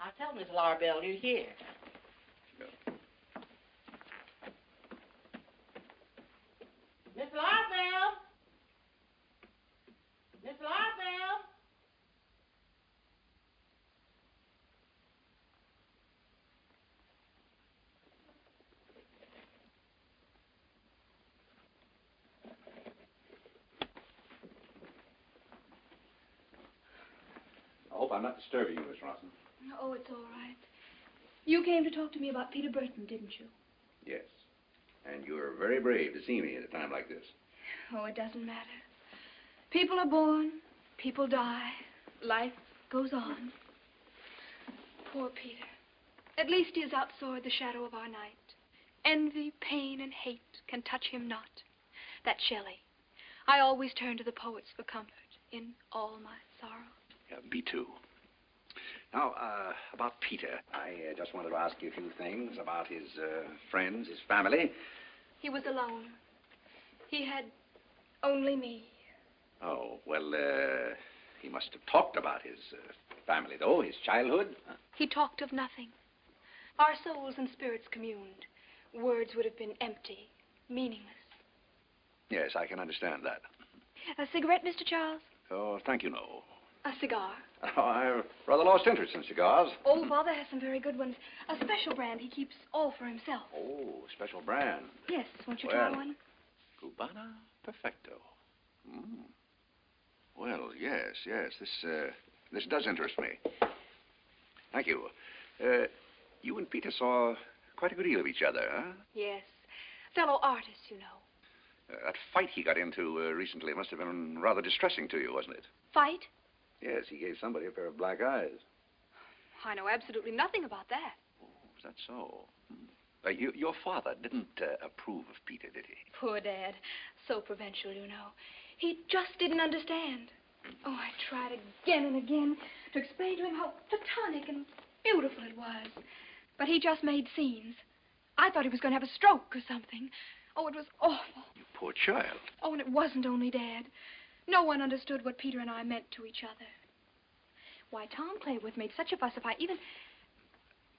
I'll tell Miss Larbell you're here. Miss Larbell! Miss Larbell! I hope I'm not disturbing you, Miss Rawson. Oh, it's all right. You came to talk to me about Peter Burton, didn't you? Yes. And you were very brave to see me at a time like this. Oh, it doesn't matter. People are born, people die. Life goes on. Poor Peter. At least he has outsoared the shadow of our night. Envy, pain, and hate can touch him not. That's Shelley. I always turn to the poets for comfort in all my sorrow. Yeah, me too. Now, about Peter, I just wanted to ask you a few things about his friends, his family. He was alone. He had only me. Oh, well, he must have talked about his family, though, his childhood. He talked of nothing. Our souls and spirits communed. Words would have been empty, meaningless. Yes, I can understand that. A cigarette, Mr. Charles? Oh, thank you, no. A cigar? Oh, I've rather lost interest in cigars. Oh, Father has some very good ones. A special brand he keeps all for himself. Oh, special brand. Yes, won't you try one? Cubana Perfecto. Mm. Well, yes. This does interest me. Thank you. You and Peter saw quite a good deal of each other, huh? Yes. Fellow artists, you know. That fight he got into recently must have been rather distressing to you, wasn't it? Fight? Yes, he gave somebody a pair of black eyes. I know absolutely nothing about that. Oh, is that so? Your father didn't approve of Peter, did he? Poor Dad. So provincial, you know. He just didn't understand. Oh, I tried again and again to explain to him how platonic and beautiful it was. But he just made scenes. I thought he was going to have a stroke or something. Oh, it was awful. You poor child. Oh, and it wasn't only Dad. No one understood what Peter and I meant to each other. Why, Tom Clayworth made such a fuss if I even...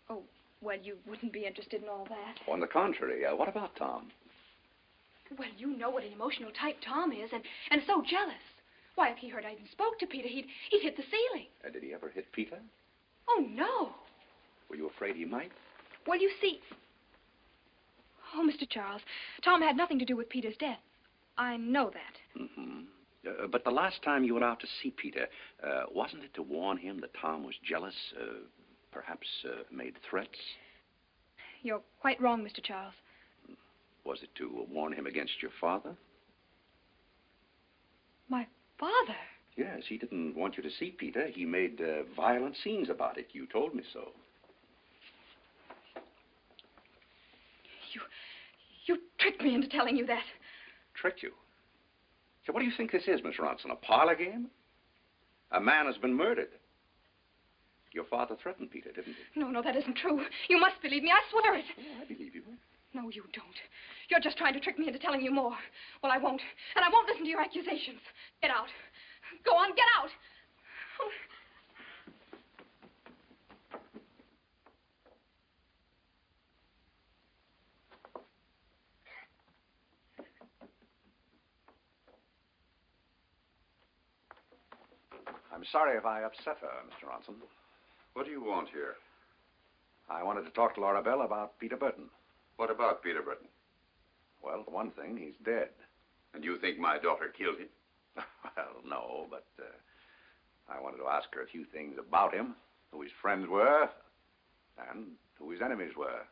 Oh, well, you wouldn't be interested in all that. On the contrary, what about Tom? Well, you know what an emotional type Tom is, and so jealous. Why, if he heard I even spoke to Peter, he'd hit the ceiling. Did he ever hit Peter? Oh, no. Were you afraid he might? Well, you see... Oh, Mr. Charles, Tom had nothing to do with Peter's death. I know that. Mm-hmm. But the last time you went out to see Peter, wasn't it to warn him that Tom was jealous, perhaps made threats? You're quite wrong, Mr. Charles. Was it to warn him against your father? My father? Yes, he didn't want you to see Peter. He made violent scenes about it. You told me so. You tricked me into telling you that. Tricked you? So what do you think this is, Miss Ronson? A parlor game? A man has been murdered. Your father threatened Peter, didn't he? No, that isn't true. You must believe me. I swear it. Oh, I believe you. No, you don't. You're just trying to trick me into telling you more. Well, I won't. And I won't listen to your accusations. Get out. Go on, get out. I'm sorry if I upset her, Mr. Ronson. What do you want here? I wanted to talk to Laura Bell about Peter Burton. What about Peter Burton? Well, for one thing, he's dead. And you think my daughter killed him? Well, no, but I wanted to ask her a few things about him, who his friends were, and who his enemies were.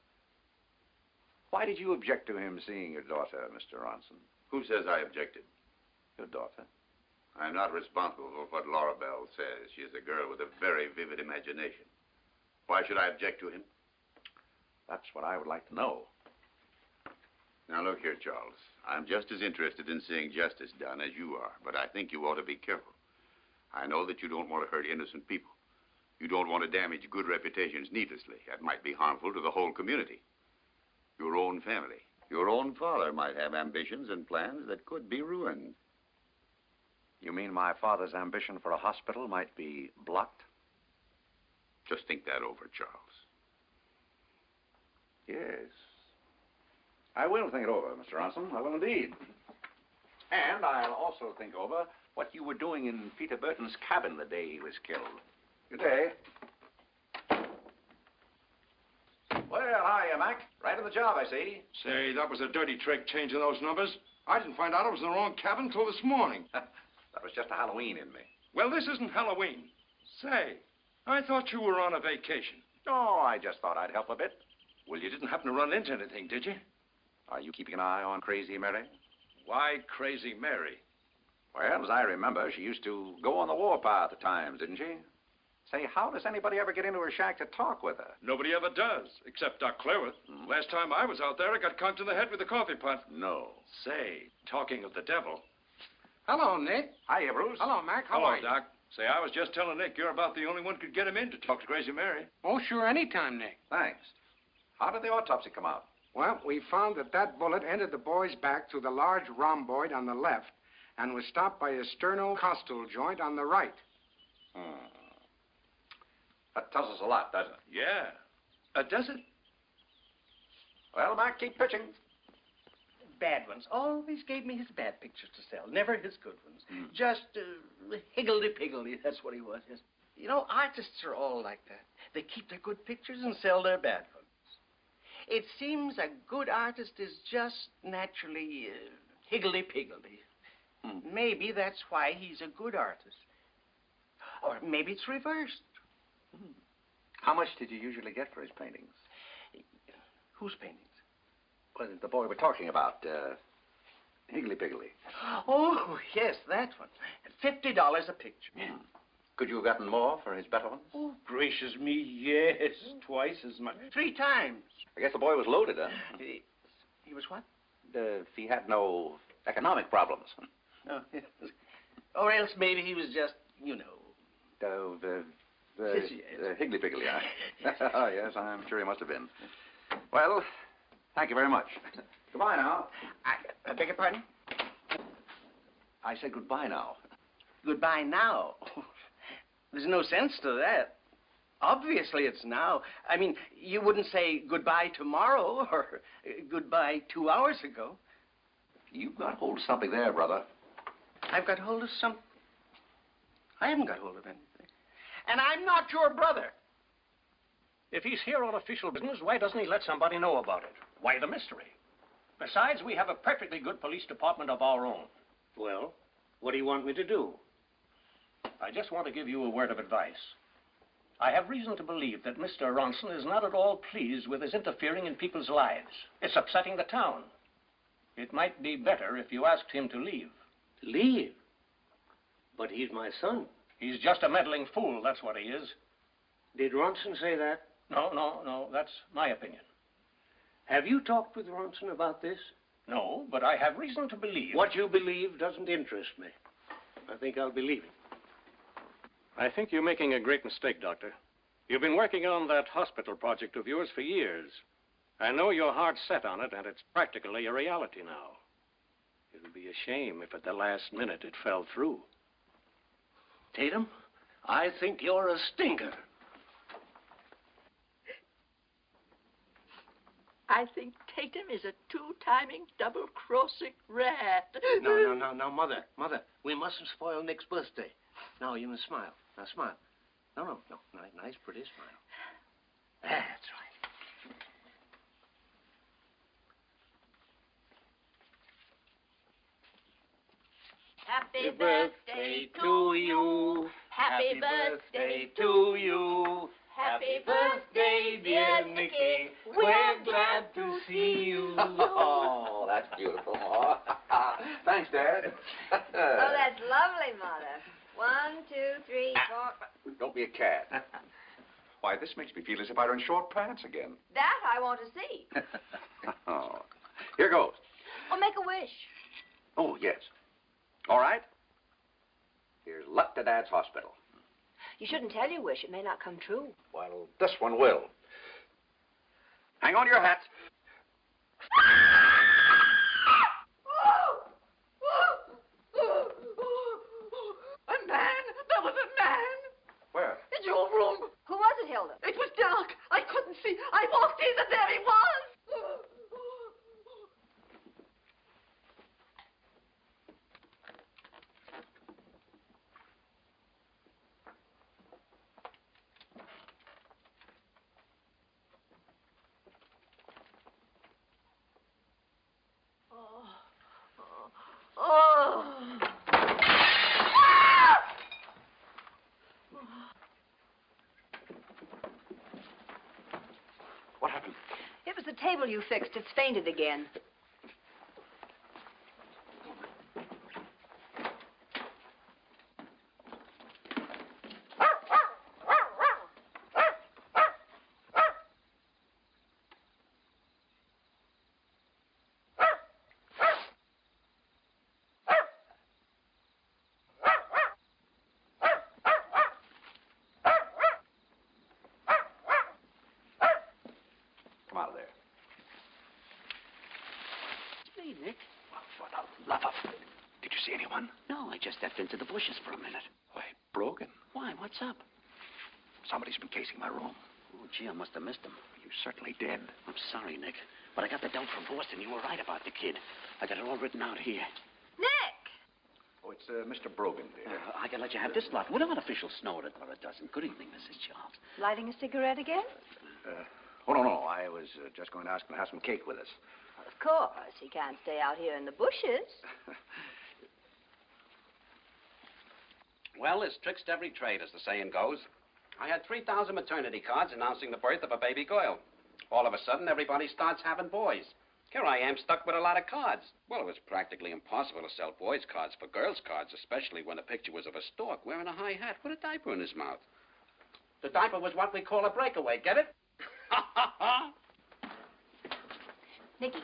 Why did you object to him seeing your daughter, Mr. Ronson? Who says I objected? Your daughter. I'm not responsible for what Laura Bell says. She is a girl with a very vivid imagination. Why should I object to him? That's what I would like to know. Now, look here, Charles. I'm just as interested in seeing justice done as you are, but I think you ought to be careful. I know that you don't want to hurt innocent people. You don't want to damage good reputations needlessly. That might be harmful to the whole community. Your own family. Your own father might have ambitions and plans that could be ruined. You mean my father's ambition for a hospital might be blocked? Just think that over, Charles. Yes. I will think it over, Mr. Ronson. I will indeed. And I'll also think over what you were doing in Peter Burton's cabin the day he was killed. Good day. Well, hiya, Mac. Right on the job, I see. Say, that was a dirty trick, changing those numbers. I didn't find out I was in the wrong cabin till this morning. That was just a Halloween in me. Well, this isn't Halloween. Say, I thought you were on a vacation. Oh, I just thought I'd help a bit. Well, you didn't happen to run into anything, did you? Are you keeping an eye on Crazy Mary? Why Crazy Mary? Well, as I remember, she used to go on the warpath at times, didn't she? Say, how does anybody ever get into her shack to talk with her? Nobody ever does, except Doc Cleworth. Last time I was out there, I got conked in the head with a coffee pot. No. Say, talking of the devil. Hello, Nick. Hiya, Bruce. Hello, Mac. How Hello, are you? Doc. Say, I was just telling Nick you're about the only one could get him in to talk to Crazy Mary. Oh, sure, anytime, Nick. Thanks. How did the autopsy come out? Well, we found that bullet entered the boy's back through the large rhomboid on the left and was stopped by a sternocostal joint on the right. That tells us a lot, doesn't it? Yeah. Does it? Well, Mac, keep pitching. Bad ones. Always gave me his bad pictures to sell, never his good ones. Just higgledy-piggledy, that's what he was. Yes. You know, artists are all like that. They keep their good pictures and sell their bad ones. It seems a good artist is just naturally higgledy-piggledy. Maybe that's why he's a good artist. Or maybe it's reversed. How much did you usually get for his paintings? Whose paintings? Well, the boy we're talking about, Higgly-Piggly. Oh, yes, that one. $50 a picture. Could you have gotten more for his better ones? Oh, gracious me, yes. Twice as much. 3 times. I guess the boy was loaded, huh? He was what? If he had no economic problems. Oh, yes. Or else maybe he was just, you know. Higgly-Piggly, oh, yes, I'm sure he must have been. Well, thank you very much. Goodbye now. I beg your pardon? I said goodbye now. Goodbye now? There's no sense to that. Obviously, it's now. I mean, you wouldn't say goodbye tomorrow or goodbye 2 hours ago. You've got hold of something there, brother. I've got hold of something. I haven't got hold of anything. And I'm not your brother. If he's here on official business, why doesn't he let somebody know about it? Why the mystery? Besides, we have a perfectly good police department of our own. Well, what do you want me to do? I just want to give you a word of advice. I have reason to believe that Mr. Ronson is not at all pleased with his interfering in people's lives. It's upsetting the town. It might be better if you asked him to leave. Leave? But he's my son. He's just a meddling fool, that's what he is. Did Ronson say that? No, that's my opinion. Have you talked with Ronson about this? No, but I have reason to believe... What you believe doesn't interest me. I think I'll be leaving. I think you're making a great mistake, Doctor. You've been working on that hospital project of yours for years. I know you're hard set on it, and it's practically a reality now. It would be a shame if at the last minute it fell through. Tatum, I think you're a stinker. I think Tatum is a two-timing, double-crossing rat. No, Mother. We mustn't spoil Nick's birthday. Now, you must smile. Now, smile. No. Nice, pretty smile. That's right. Happy birthday to you. Happy birthday to you. Happy birthday, dear Nicky. We're glad to see you. Oh, that's beautiful. Oh, thanks, Dad. Oh, that's lovely, Mother. 1, 2, 3, 4... Don't be a cat. Why, this makes me feel as if I were in short pants again. That I want to see. Oh. Here goes. Well, make a wish. Oh, yes. All right. Here's luck to Dad's hospital. You shouldn't tell your wish. It may not come true. Well, this one will. Hang on to your hats. A man! There was a man! Where? In your room. Who was it, Hilda? It was dark. I couldn't see. I walked in and there he was. What happened? It was the table you fixed. It's fainted again. out of there. It's me, Nick. For the love of... Did you see anyone? No, I just stepped into the bushes for a minute. Why, Brogan. Why? What's up? Somebody's been casing my room. Oh, gee, I must have missed him. You certainly did. I'm sorry, Nick. But I got the dope from Boston. You were right about the kid. I got it all written out here. Nick! Oh, it's Mr. Brogan, dear. I can let you have this lot. We're not official snore it or a dozen. Good evening, Mrs. Charles. Lighting a cigarette again? Oh, no. I was just going to ask him to have some cake with us. Of course. He can't stay out here in the bushes. Well, there's tricks to every trade, as the saying goes. I had 3,000 maternity cards announcing the birth of a baby girl. All of a sudden, everybody starts having boys. Here I am, stuck with a lot of cards. Well, it was practically impossible to sell boys' cards for girls' cards, especially when the picture was of a stork wearing a high hat with a diaper in his mouth. The diaper was what we call a breakaway, get it? Nicky,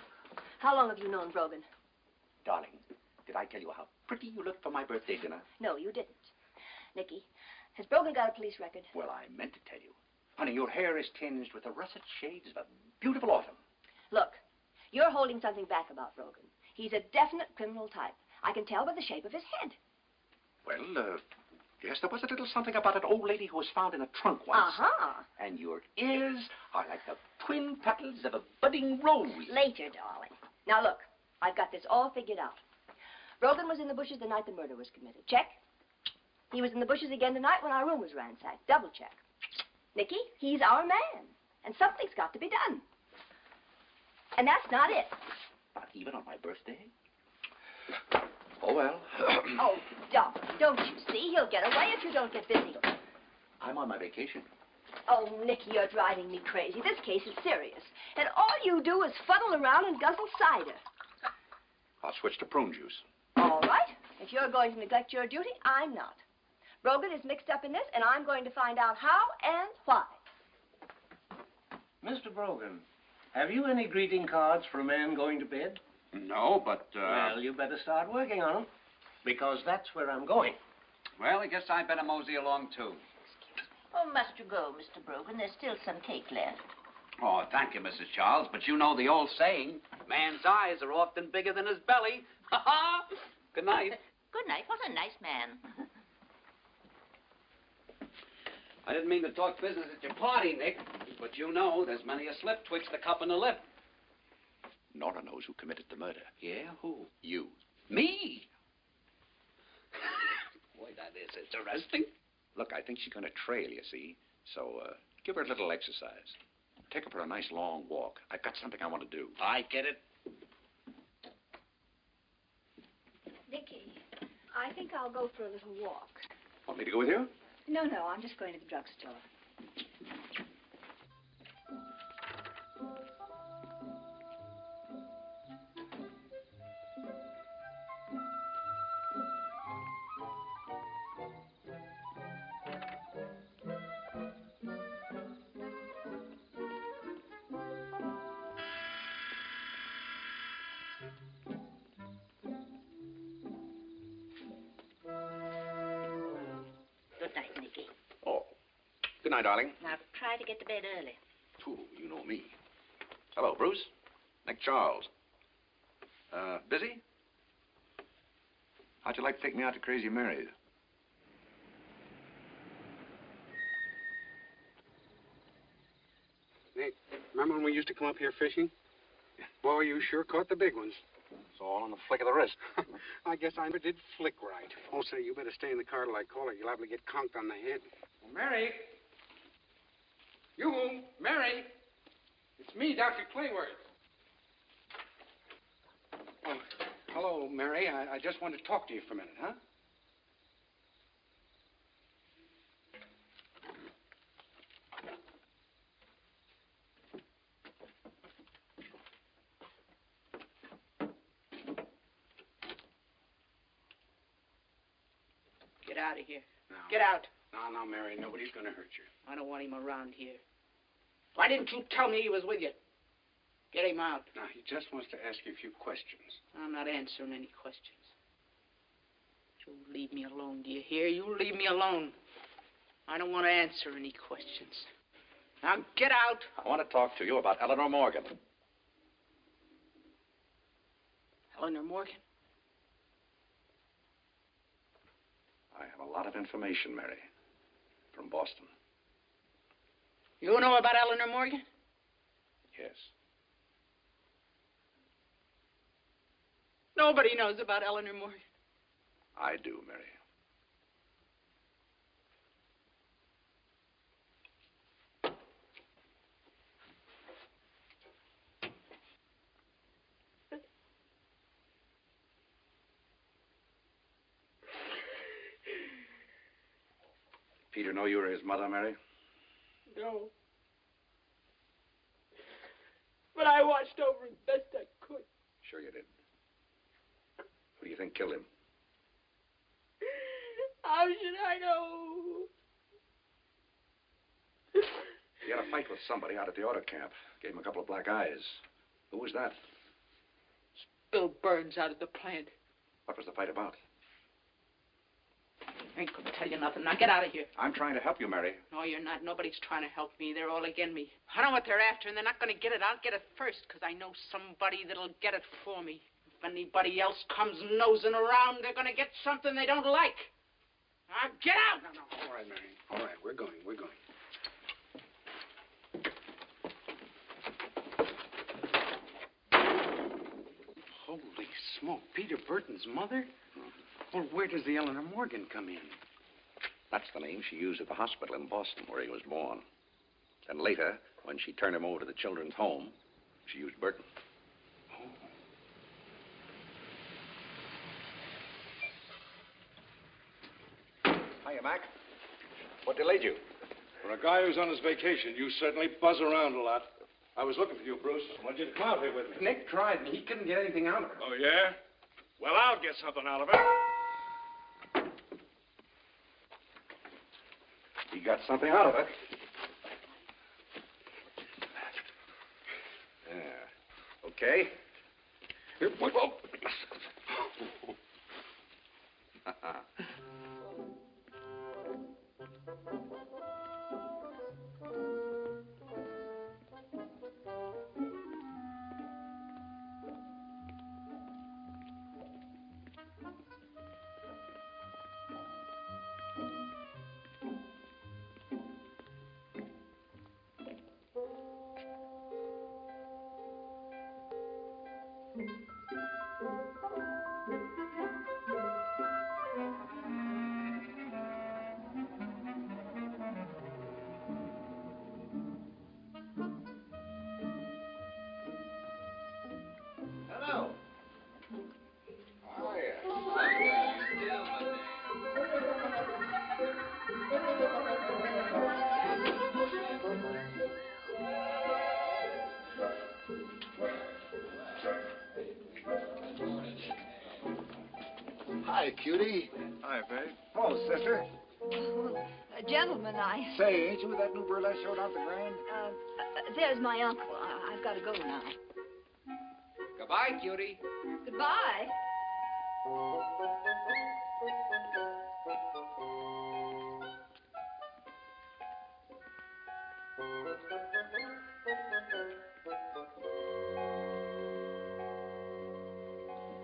how long have you known Brogan? Darling, did I tell you how pretty you looked for my birthday dinner? No, you didn't. Nicky, has Brogan got a police record? Well, I meant to tell you. Honey, your hair is tinged with the russet shades of a beautiful autumn. Look, you're holding something back about Brogan. He's a definite criminal type. I can tell by the shape of his head. Well, yes, there was a little something about an old lady who was found in a trunk once. Uh-huh. And your ears are like the twin petals of a budding rose. Later, darling. Now, look, I've got this all figured out. Brogan was in the bushes the night the murder was committed. Check. He was in the bushes again tonight when our room was ransacked. Double check. Nicky, he's our man. And something's got to be done. And that's not it. Not even on my birthday? Oh, well. Oh, don't you see? He'll get away if you don't get busy. I'm on my vacation. Oh, Nicky, you're driving me crazy. This case is serious. And all you do is fuddle around and guzzle cider. I'll switch to prune juice. All right. If you're going to neglect your duty, I'm not. Brogan is mixed up in this, and I'm going to find out how and why. Mr. Brogan, have you any greeting cards for a man going to bed? No, but, Well, you better start working on them, because that's where I'm going. Well, I guess I better mosey along, too. Oh, must you go, Mr. Brogan? There's still some cake left. Oh, thank you, Mrs. Charles. But you know the old saying, man's eyes are often bigger than his belly. Ha-ha! Good night. Good night. What a nice man. I didn't mean to talk business at your party, Nick. But you know there's many a slip twixt the cup and the lip. Nora knows who committed the murder. Yeah? Who? You. Me? Boy, that is interesting. Look, I think she's going to trail, you see. So, give her a little exercise. Take her for a nice long walk. I've got something I want to do. I get it. Nicky, I think I'll go for a little walk. Want me to go with you? No, I'm just going to the drugstore. Good night, Nicky. Oh. Good night, darling. Now, try to get to bed early. Ooh, you know me. Hello, Bruce. Nick Charles. Busy? How'd you like to take me out to Crazy Mary's? Nick, remember when we used to come up here fishing? Boy, you sure caught the big ones. It's all on the flick of the wrist. I guess I never did flick right. Oh, say, you better stay in the car till I call her. You'll have to get conked on the head. Well, Mary. Mary. It's me, Dr. Clayworth. Oh, hello, Mary. I just wanted to talk to you for a minute, huh? Get out of here. No. Get out. No, Mary. Nobody's going to hurt you. I don't want him around here. Why didn't you tell me he was with you? Get him out. No, he just wants to ask you a few questions. I'm not answering any questions. You leave me alone, do you hear? You leave me alone. I don't want to answer any questions. Now get out. I want to talk to you about Eleanor Morgan. Eleanor Morgan? I have a lot of information, Mary, from Boston. You know about Eleanor Morgan? Yes. Nobody knows about Eleanor Morgan. I do, Mary. Peter know you were his mother, Mary? No. But I watched over him best I could. Sure you did. Who do you think killed him? How should I know? He had a fight with somebody out at the auto camp. Gave him a couple of black eyes. Who was that? Bill Burns out of the plant. What was the fight about? I ain't gonna tell you nothing. Now get out of here. I'm trying to help you, Mary. No, you're not. Nobody's trying to help me. They're all against me. I know what they're after, and they're not gonna get it. I'll get it first, because I know somebody that'll get it for me. If anybody else comes nosing around, they're gonna get something they don't like. Now get out! No. All right, Mary. All right, we're going. Holy smoke, Peter Burton's mother? Well, where does the Eleanor Morgan come in? That's the name she used at the hospital in Boston where he was born. And later, when she turned him over to the children's home, she used Burton. Hiya, Mac. What delayed you? For a guy who's on his vacation, you certainly buzz around a lot. I was looking for you, Bruce. I wanted you to come out here with me. Nick tried me. He couldn't get anything out of her. Oh, yeah? Well, I'll get something out of it. He got something out of it. Yeah. Okay. Here, whoa. Hello. Hi, cutie. Hi, babe. Oh, sister. Gentlemen, Say, ain't you with that new burlesque show down at the Grand? there's my uncle. I've got to go now. Goodbye, cutie. Goodbye.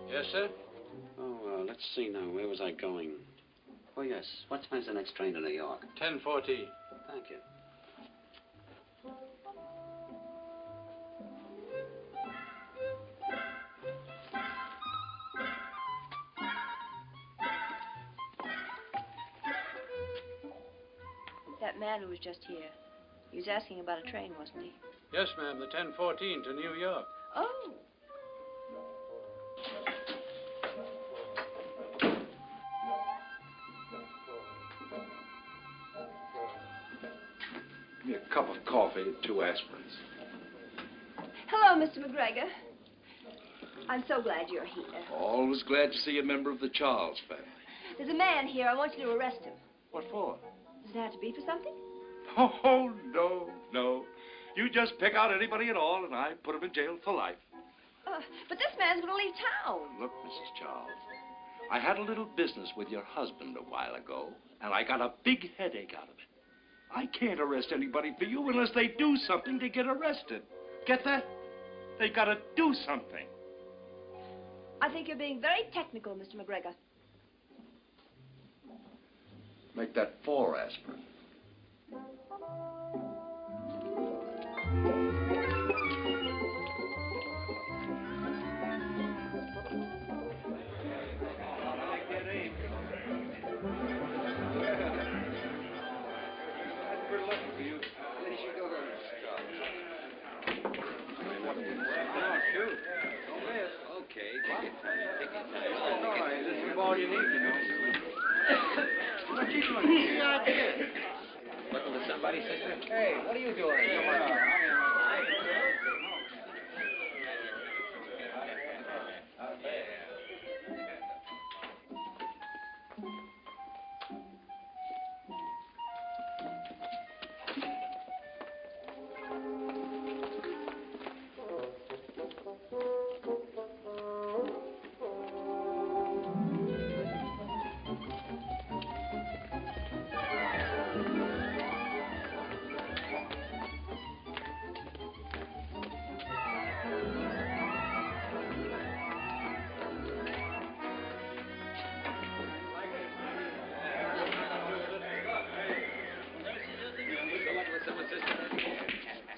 Yes, sir? Oh, let's see now. Where was I going? Oh, yes. What time's the next train to New York? 10:14. Thank you. That man who was just here, he was asking about a train, wasn't he? Yes, ma'am. The 10:14 to New York. Oh. Give me a cup of coffee and 2 aspirins. Hello, Mr. McGregor. I'm so glad you're here. Always glad to see a member of the Charles family. There's a man here. I want you to arrest him. What for? Does it have to be for something? Oh, no. You just pick out anybody at all, and I put him in jail for life. But this man's going to leave town. Look, Mrs. Charles, I had a little business with your husband a while ago, and I got a big headache out of it. I can't arrest anybody for you unless they do something to get arrested. Get that? They gotta do something. I think you're being very technical, Mr. McGregor. Make that 4 aspirin. This is all you need, you know. What you doing? Yeah, I did. Looking for somebody, sister? Hey, what are you doing? Come on.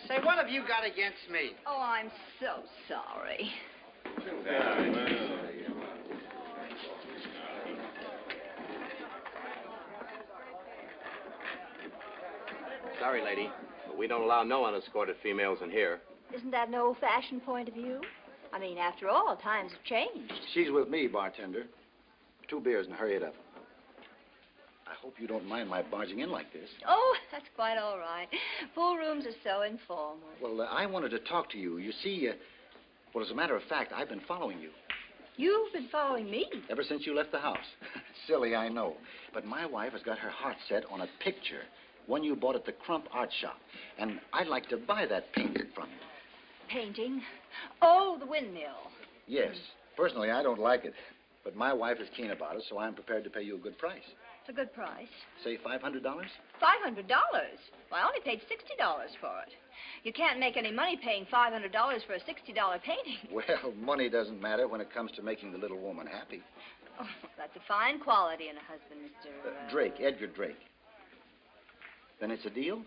Say, what have you got against me? Oh, I'm so sorry. Sorry, lady, but we don't allow no unescorted females in here. Isn't that an old-fashioned point of view? I mean, after all, times have changed. She's with me, bartender. 2 beers and hurry it up. I hope you don't mind my barging in like this. Oh, that's quite all right. Pool rooms are so informal. Well, I wanted to talk to you. You see, well, as a matter of fact, I've been following you. You've been following me? Ever since you left the house. Silly, I know. But my wife has got her heart set on a picture, one you bought at the Crump Art Shop. And I'd like to buy that painting from you. Painting? Oh, the windmill. Yes. Personally, I don't like it. But my wife is keen about it, so I'm prepared to pay you a good price. It's a good price. Say $500? $500? Well, I only paid $60 for it. You can't make any money paying $500 for a $60 painting. Well, money doesn't matter when it comes to making the little woman happy. Oh, that's a fine quality in a husband, Mr. Drake, Edgar Drake. Then it's a deal?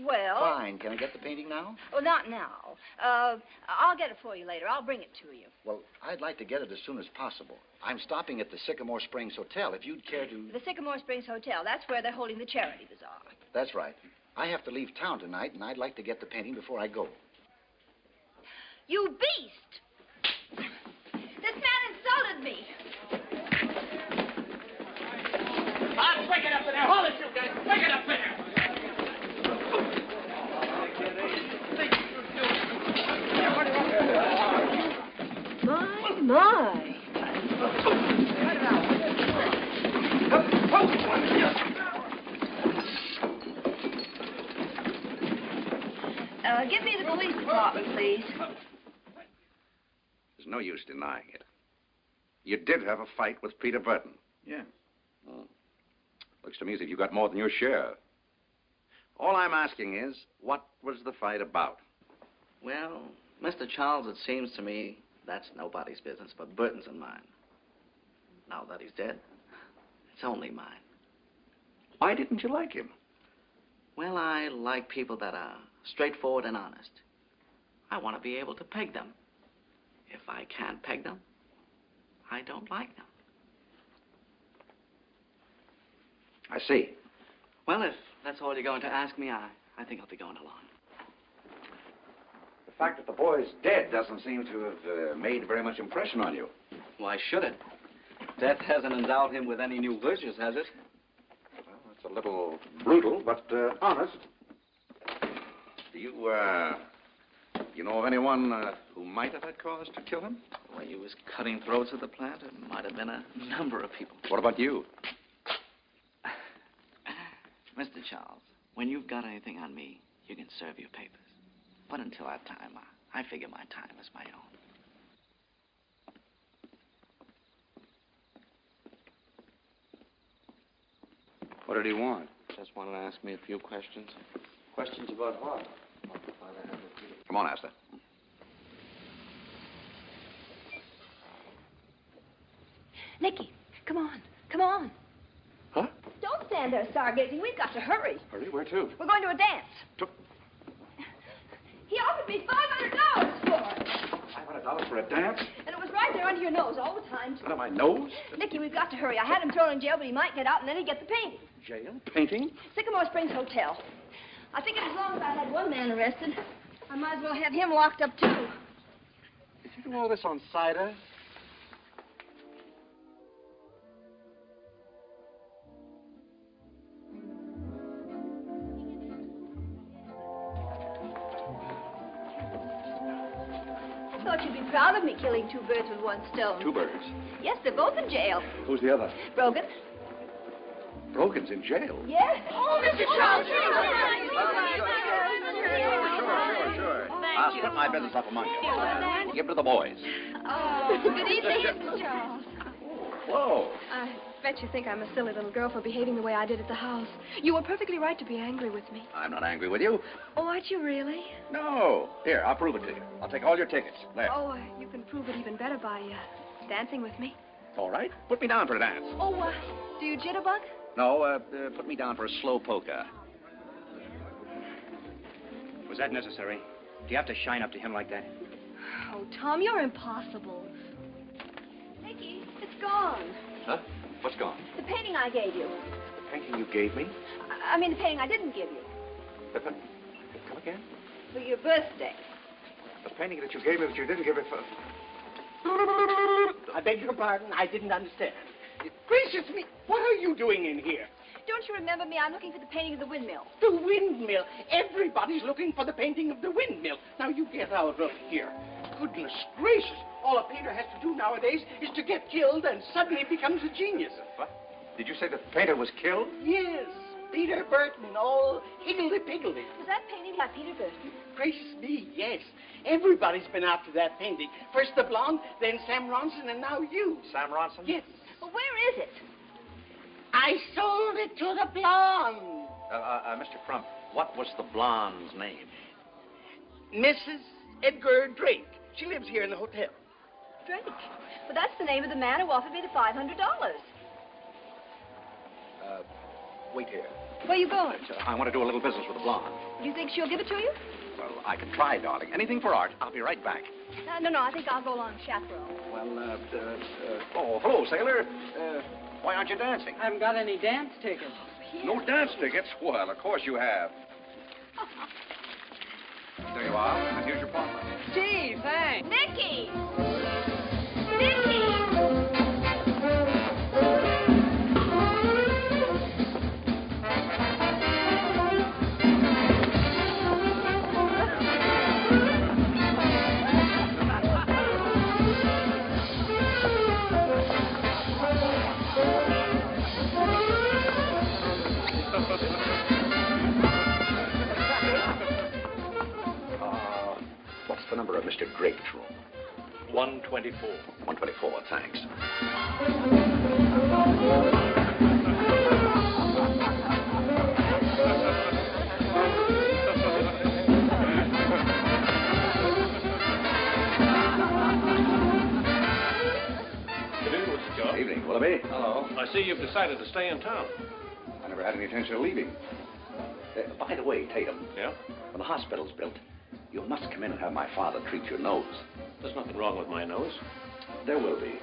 Well... Fine. Can I get the painting now? Well, not now. I'll get it for you later. I'll bring it to you. Well, I'd like to get it as soon as possible. I'm stopping at the Sycamore Springs Hotel. If you'd care to... The Sycamore Springs Hotel. That's where they're holding the charity bazaar. That's right. I have to leave town tonight, and I'd like to get the painting before I go. You beast! This man insulted me. Break it up in there. Hold it, you guys. Break it up in there. My. Give me the police department, please. There's no use denying it. You did have a fight with Peter Burton. Yeah. Looks to me as if you got more than your share. All I'm asking is, what was the fight about? Well, Mr. Charles, it seems to me that's nobody's business but Burton's and mine. Now that he's dead, it's only mine. Why didn't you like him? Well, I like people that are straightforward and honest. I want to be able to peg them. If I can't peg them, I don't like them. I see. Well, if that's all you're going to ask me, I think I'll be going along. The fact that the boy's dead doesn't seem to have made very much impression on you. Why should it? Death hasn't endowed him with any new virtues, has it? Well, that's a little brutal, but honest. Do you know of anyone who might have had cause to kill him? The way he was cutting throats at the plant, it might have been a number of people. What about you? Mr. Charles, when you've got anything on me, you can serve your papers. But until that time, I figure my time is my own. What did he want? Just wanted to ask me a few questions. Questions about what? Come on, Asta. Nicky, come on. Come on. Huh? Don't stand there stargazing. We've got to hurry. Hurry, where to? We're going to a dance. To- He offered me $500 for it. $500 for a dance? And it was right there under your nose all the time, too. Under my nose? Nicky, we've got to hurry. I had him thrown in jail, but he might get out, and then he'd get the painting. Jail? Painting? Sycamore Springs Hotel. I think as long as I had one man arrested, I might as well have him locked up, too. Did you do all this on cider? I thought you'd be proud of me killing 2 birds with 1 stone. 2 birds. Yes, they're both in jail. Who's the other? Brogan. Brogan's in jail. Yes. Oh, Mr. Charles. Sure. I'll split my business up among you. Give it to the boys. Oh, good evening, Mr. Charles. Whoa. I bet you think I'm a silly little girl for behaving the way I did at the house. You were perfectly right to be angry with me. I'm not angry with you. Oh, aren't you really? No. Here, I'll prove it to you. I'll take all your tickets. There. Oh, you can prove it even better by dancing with me. All right. Put me down for a dance. Oh, do you jitterbug? No, put me down for a slow polka. Was that necessary? Do you have to shine up to him like that? Oh, Tom, you're impossible. Nicky, it's gone. Huh? What's gone? The painting I gave you. The painting you gave me? I mean, the painting I didn't give you. Come again? For your birthday. The painting that you gave me that you didn't give it for... I beg your pardon. I didn't understand. Gracious me, what are you doing in here? Don't you remember me? I'm looking for the painting of the windmill. The windmill. Everybody's looking for the painting of the windmill. Now, you get out of here. Goodness gracious. All a painter has to do nowadays is to get killed and suddenly becomes a genius. What? Did you say the painter was killed? Yes. Peter Burton, all higgledy-piggledy. Was that painting by Peter Burton? Gracious me, yes. Everybody's been after that painting. First the blonde, then Sam Ronson, and now you. Sam Ronson? Yes. Well, where is it? I sold it to the blonde. Mr. Crump, what was the blonde's name? Mrs. Edgar Drake. She lives here in the hotel. Drake. Well, that's the name of the man who offered me the $500. Wait here. Where are you going? I want to do a little business with the blonde. Do you think she'll give it to you? Well, I can try, darling. Anything for art. I'll be right back. No, I think I'll go along chaperone. Well, oh, hello, sailor. Why aren't you dancing? I haven't got any dance tickets. No dance tickets? Well, of course you have. There you are. And here's your partner. Gee, thanks. Nicky! Nicky! What's the number of Mr. Drake's room? 124. 124, thanks. Good evening, Mr. Joe. Evening, Willoughby. Hello. I see you've decided to stay in town. I never had any intention of leaving. By the way, Tatum. Yeah? When the hospital's built, you must come in and have my father treat your nose. There's nothing wrong with my nose. There will be.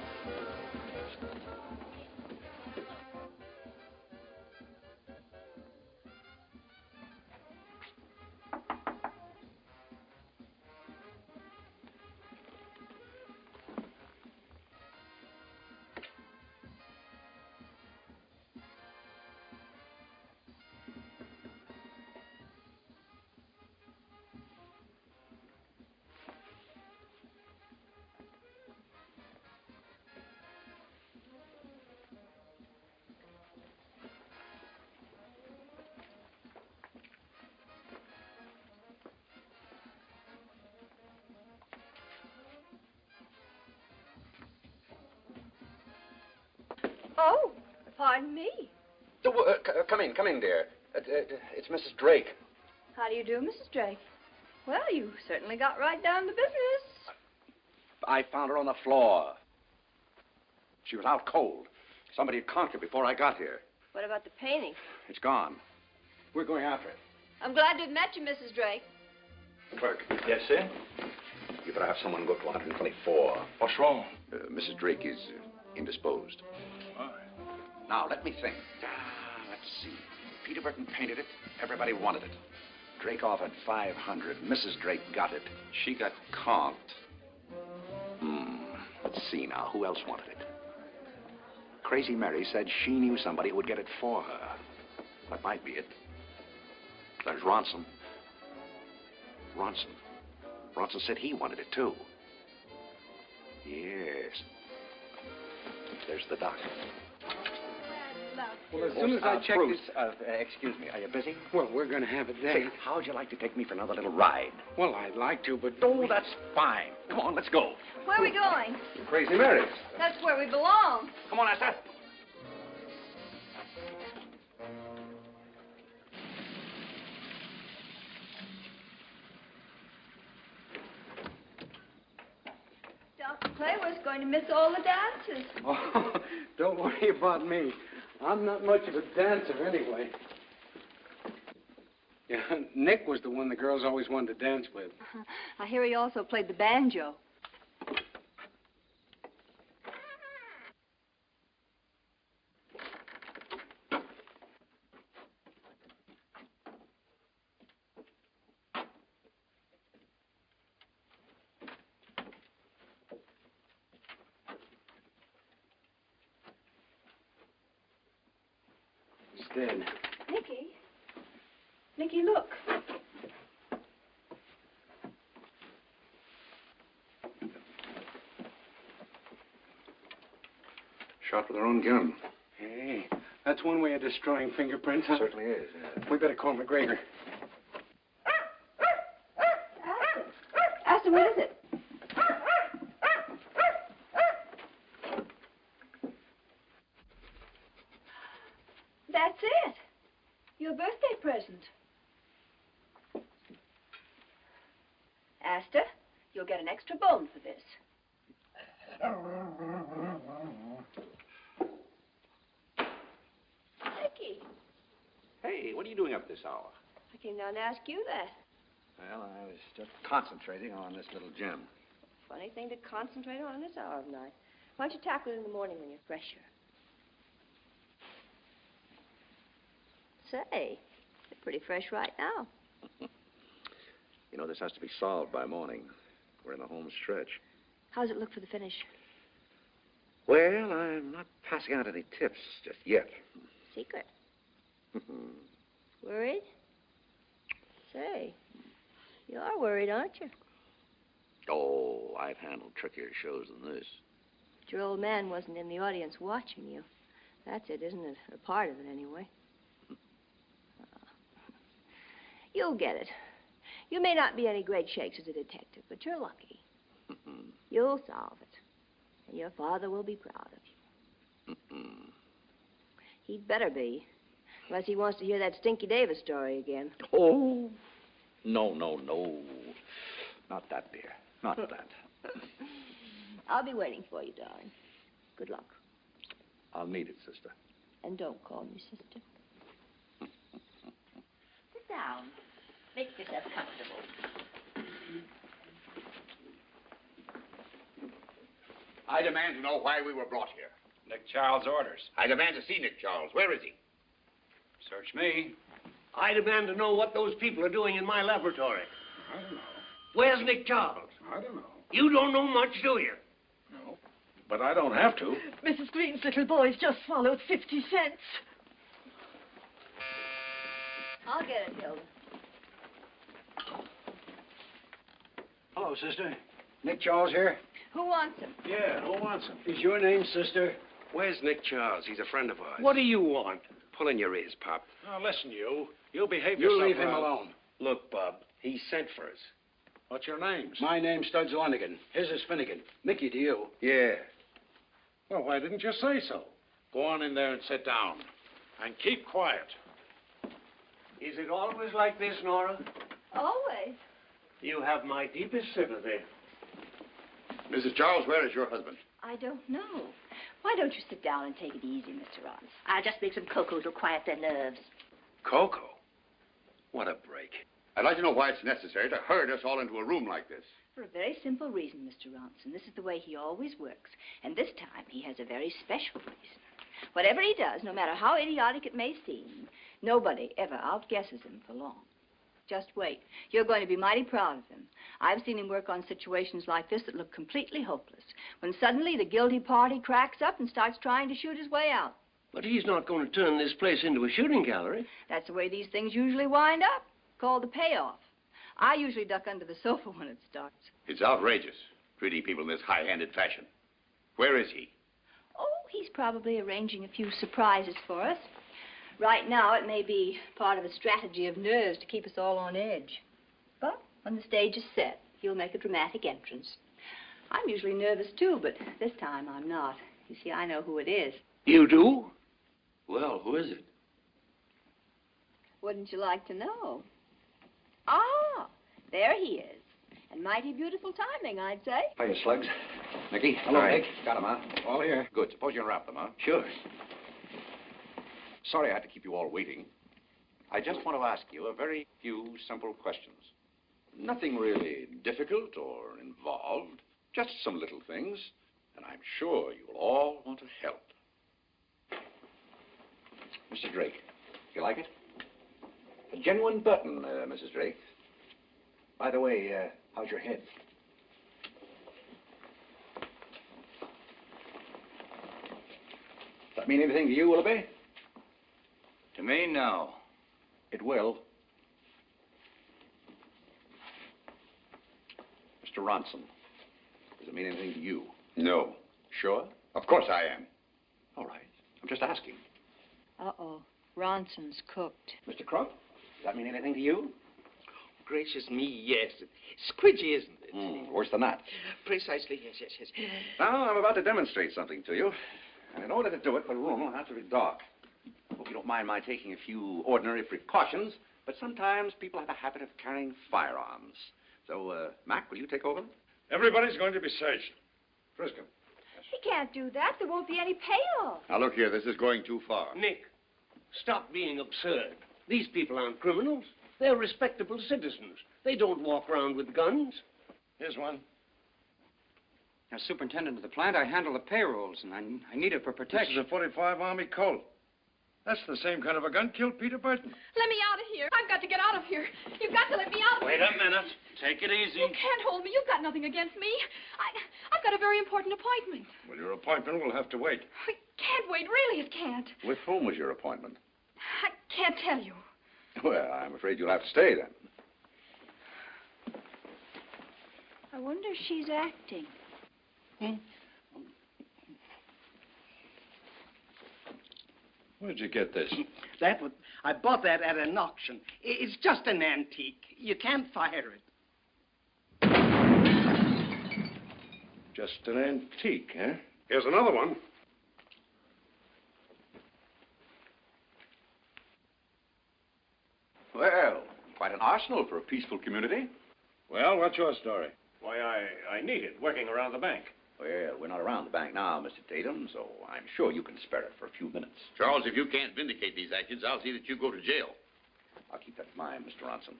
Oh, pardon me. Come in, dear. It's Mrs. Drake. How do you do, Mrs. Drake? Well, you certainly got right down to business. I found her on the floor. She was out cold. Somebody had conked her before I got here. What about the painting? It's gone. We're going after it. I'm glad to have met you, Mrs. Drake. Clerk. Yes, sir? You better have someone go to 124. What's wrong? Mrs. Drake is indisposed. All right. Now, let me think. Let's see. Peter Burton painted it. Everybody wanted it. Drake offered 500. Mrs. Drake got it. She got conked. Let's see now. Who else wanted it? Crazy Mary said she knew somebody who would get it for her. That might be it. There's Ronson. Ronson said he wanted it, too. Yes. There's the doc. Well, as soon as I check Bruce, this... excuse me, are you busy? Well, we're going to have it Say, then. how'd you like to take me for another little ride? Well, I'd like to, but... Oh, that's fine. Come on, let's go. Where are we going? Crazy Mary's. That's where we belong. Come on, Esther. Dr. Clayworth's going to miss all the dances. Oh, don't worry about me. I'm not much of a dancer anyway. Yeah, Nick was the one the girls always wanted to dance with. I hear he also played the banjo. Dead. Nicky, look. Shot with their own gun. Hey, that's one way of destroying fingerprints, huh? Certainly is, yeah. We better call McGregor. Aston, what is it? That's it. Your birthday present. Astor, you'll get an extra bone for this. Nicky. Hey, what are you doing up this hour? I came down to ask you that. Well, I was just concentrating on this little gem. Funny thing to concentrate on this hour of night. Why don't you tackle it in the morning when you're fresher? Say, you're pretty fresh right now. You know, this has to be solved by morning. We're in the home stretch. How's it look for the finish? Well, I'm not passing out any tips just yet. Secret. Worried? Say, you are worried, aren't you? Oh, I've handled trickier shows than this. But your old man wasn't in the audience watching you. That's it, isn't it? A part of it, anyway. You'll get it. You may not be any great shakes as a detective, but you're lucky. You'll solve it. And your father will be proud of you. He'd better be. Unless he wants to hear that Stinky Davis story again. Oh, no. Not that, dear. Not that. I'll be waiting for you, darling. Good luck. I'll need it, sister. And don't call me sister. Sit down. Make yourself comfortable. I demand to know why we were brought here. Nick Charles' orders. I demand to see Nick Charles. Where is he? Search me. I demand to know what those people are doing in my laboratory. I don't know. Where's Nick Charles? I don't know. You don't know much, do you? No. But I don't have to. Mrs. Green's little boy's just swallowed 50 cents. I'll get it, Hilda. Hello, sister. Nick Charles here. Who wants him? Yeah, who wants him? Is your name sister? Where's Nick Charles? He's a friend of ours. What do you want? Pull in your ears, Pop. Now, listen, you. You behave You yourself. leave him Ralph. alone. Look, Bob, he sent for us. What's your names? My name's Studs Lonigan. His is Finnegan. Mickey to you. Yeah. Well, why didn't you say so? Go on in there and sit down. And keep quiet. Is it always like this, Nora? Always. You have my deepest sympathy. Mrs. Charles, where is your husband? I don't know. Why don't you sit down and take it easy, Mr. Ross? I'll just make some cocoa to quiet their nerves. Cocoa? What a break. I'd like to know why it's necessary to herd us all into a room like this. For a very simple reason, Mr. Ronson. This is the way he always works. And this time, he has a very special reason. Whatever he does, no matter how idiotic it may seem, nobody ever outguesses him for long. Just wait. You're going to be mighty proud of him. I've seen him work on situations like this that look completely hopeless, when suddenly the guilty party cracks up and starts trying to shoot his way out. But he's not going to turn this place into a shooting gallery. That's the way these things usually wind up, called the payoff. I usually duck under the sofa when it starts. It's outrageous, treating people in this high-handed fashion. Where is he? Oh, he's probably arranging a few surprises for us. Right now, it may be part of a strategy of nerves to keep us all on edge. But when the stage is set, he'll make a dramatic entrance. I'm usually nervous, too, but this time I'm not. You see, I know who it is. You do? Well, who is it? Wouldn't you like to know? Ah, there he is. And mighty beautiful timing, I'd say. Hiya, Slugs. Nicky. Hello, Hi. Nick. Got him, huh? All here. Good. Suppose you unwrap them, huh? Sure. Sorry I had to keep you all waiting. I just want to ask you a very few simple questions. Nothing really difficult or involved. Just some little things. And I'm sure you'll all want to help. Mr. Drake, you like it? A genuine button, Mrs. Drake. By the way, how's your head? Does that mean anything to you, Willoughby? To me, no. It will. Mr. Ronson, does it mean anything to you? No. Sure? Of course I am. All right. I'm just asking. Uh-oh. Ronson's cooked. Mr. Crump, does that mean anything to you? Gracious me, yes. Squidgy, isn't it? Worse than that. Precisely, yes. Now, I'm about to demonstrate something to you. And in order to do it, the room will have to be dark. Hope you don't mind my taking a few ordinary precautions, but sometimes people have a habit of carrying firearms. So, Mac, will you take over? Everybody's going to be searched. Frisco. He can't do that. There won't be any payoff. Now, look here. This is going too far. Nick, stop being absurd. These people aren't criminals. They're respectable citizens. They don't walk around with guns. Here's one. As superintendent of the plant, I handle the payrolls, and I need it for protection. This is a 45 Army Colt. That's the same kind of a gun killed Peter Burton. Let me out of here. I've got to get out of here. You've got to let me out. Wait a minute. Take it easy. You can't hold me. You've got nothing against me. I've got a very important appointment. Well, your appointment will have to wait. I can't wait. Really, it can't. With whom was your appointment? I can't tell you. Well, I'm afraid you'll have to stay then. I wonder if she's acting. Where'd you get this? I bought that at an auction. It's just an antique. You can't fire it. Just an antique, huh? Here's another one. Well, quite an arsenal for a peaceful community. Well, what's your story? Why, I need it working around the bank. Well, we're not around the bank now, Mr. Tatum, so I'm sure you can spare it for a few minutes. Charles, if you can't vindicate these actions, I'll see that you go to jail. I'll keep that in mind, Mr. Ronson.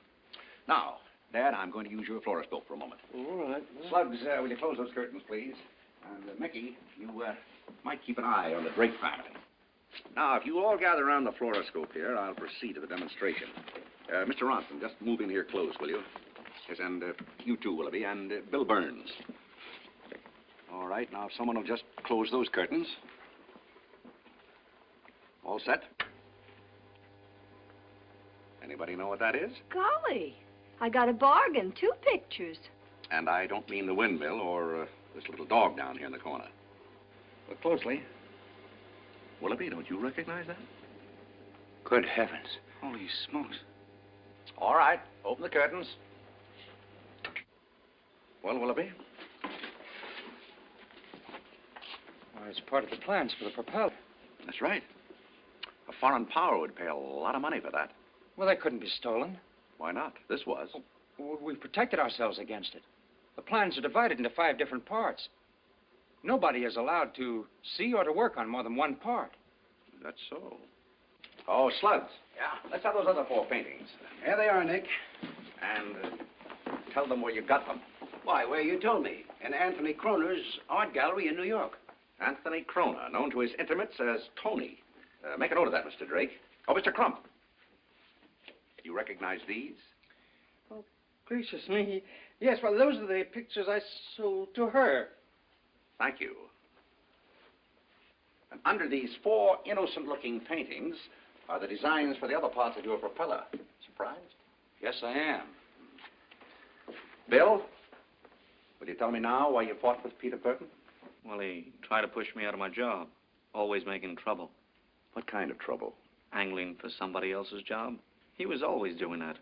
Now, Dad, I'm going to use your fluoroscope for a moment. All right. Slugs, will you close those curtains, please? And, Mickey, you might keep an eye on the Drake family. Now, if you all gather around the fluoroscope here, I'll proceed to the demonstration. Mr. Ronson, just move in here close, will you? Yes, and you too, Willoughby, and Bill Burns. All right, now if someone will just close those curtains. All set? Anybody know what that is? Golly, I got a bargain. 2 pictures. And I don't mean the windmill or this little dog down here in the corner. Look closely. Willoughby, don't you recognize that? Good heavens. Holy smokes. All right, open the curtains. Well, Willoughby? Well, it's part of the plans for the propeller. That's right. A foreign power would pay a lot of money for that. Well, they couldn't be stolen. Why not? This was. Well, we protected ourselves against it. The plans are divided into 5 different parts. Nobody is allowed to see or to work on more than one part. That's so. Oh, Slugs. Yeah? Let's have those other 4 paintings. Here they are, Nick. And tell them where you got them. Why, where you told me. In Anthony Kroner's art gallery in New York. Anthony Kroner, known to his intimates as Tony. Make a note of that, Mr. Drake. Oh, Mr. Crump. You recognize these? Oh, gracious me. Yes, well, those are the pictures I sold to her. Thank you. And under these 4 innocent-looking paintings are the designs for the other parts of your propeller. Surprised? Yes, I am. Bill, will you tell me now why you fought with Peter Burton? Well, he tried to push me out of my job. Always making trouble. What kind of trouble? Angling for somebody else's job. He was always doing that.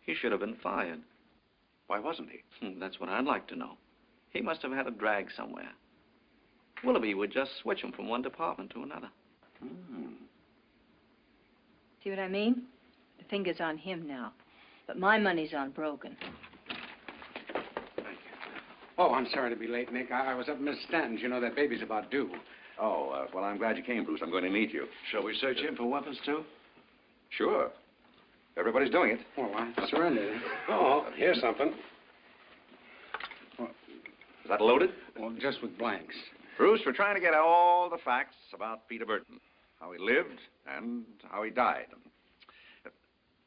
He should have been fired. Why wasn't he? That's what I'd like to know. He must have had a drag somewhere. Willoughby would just switch him from one department to another. See what I mean? The finger's on him now. But my money's on Brogan. Oh, I'm sorry to be late, Nick. I was up at Miss Stanton's. You know, that baby's about due. Oh, well, I'm glad you came, Bruce. I'm going to need you. Shall we search him for weapons, too? Sure. Everybody's doing it. Well, I surrendered. Oh, here's something. Is that loaded? Well, just with blanks. Bruce, we're trying to get all the facts about Peter Burton. How he lived and how he died.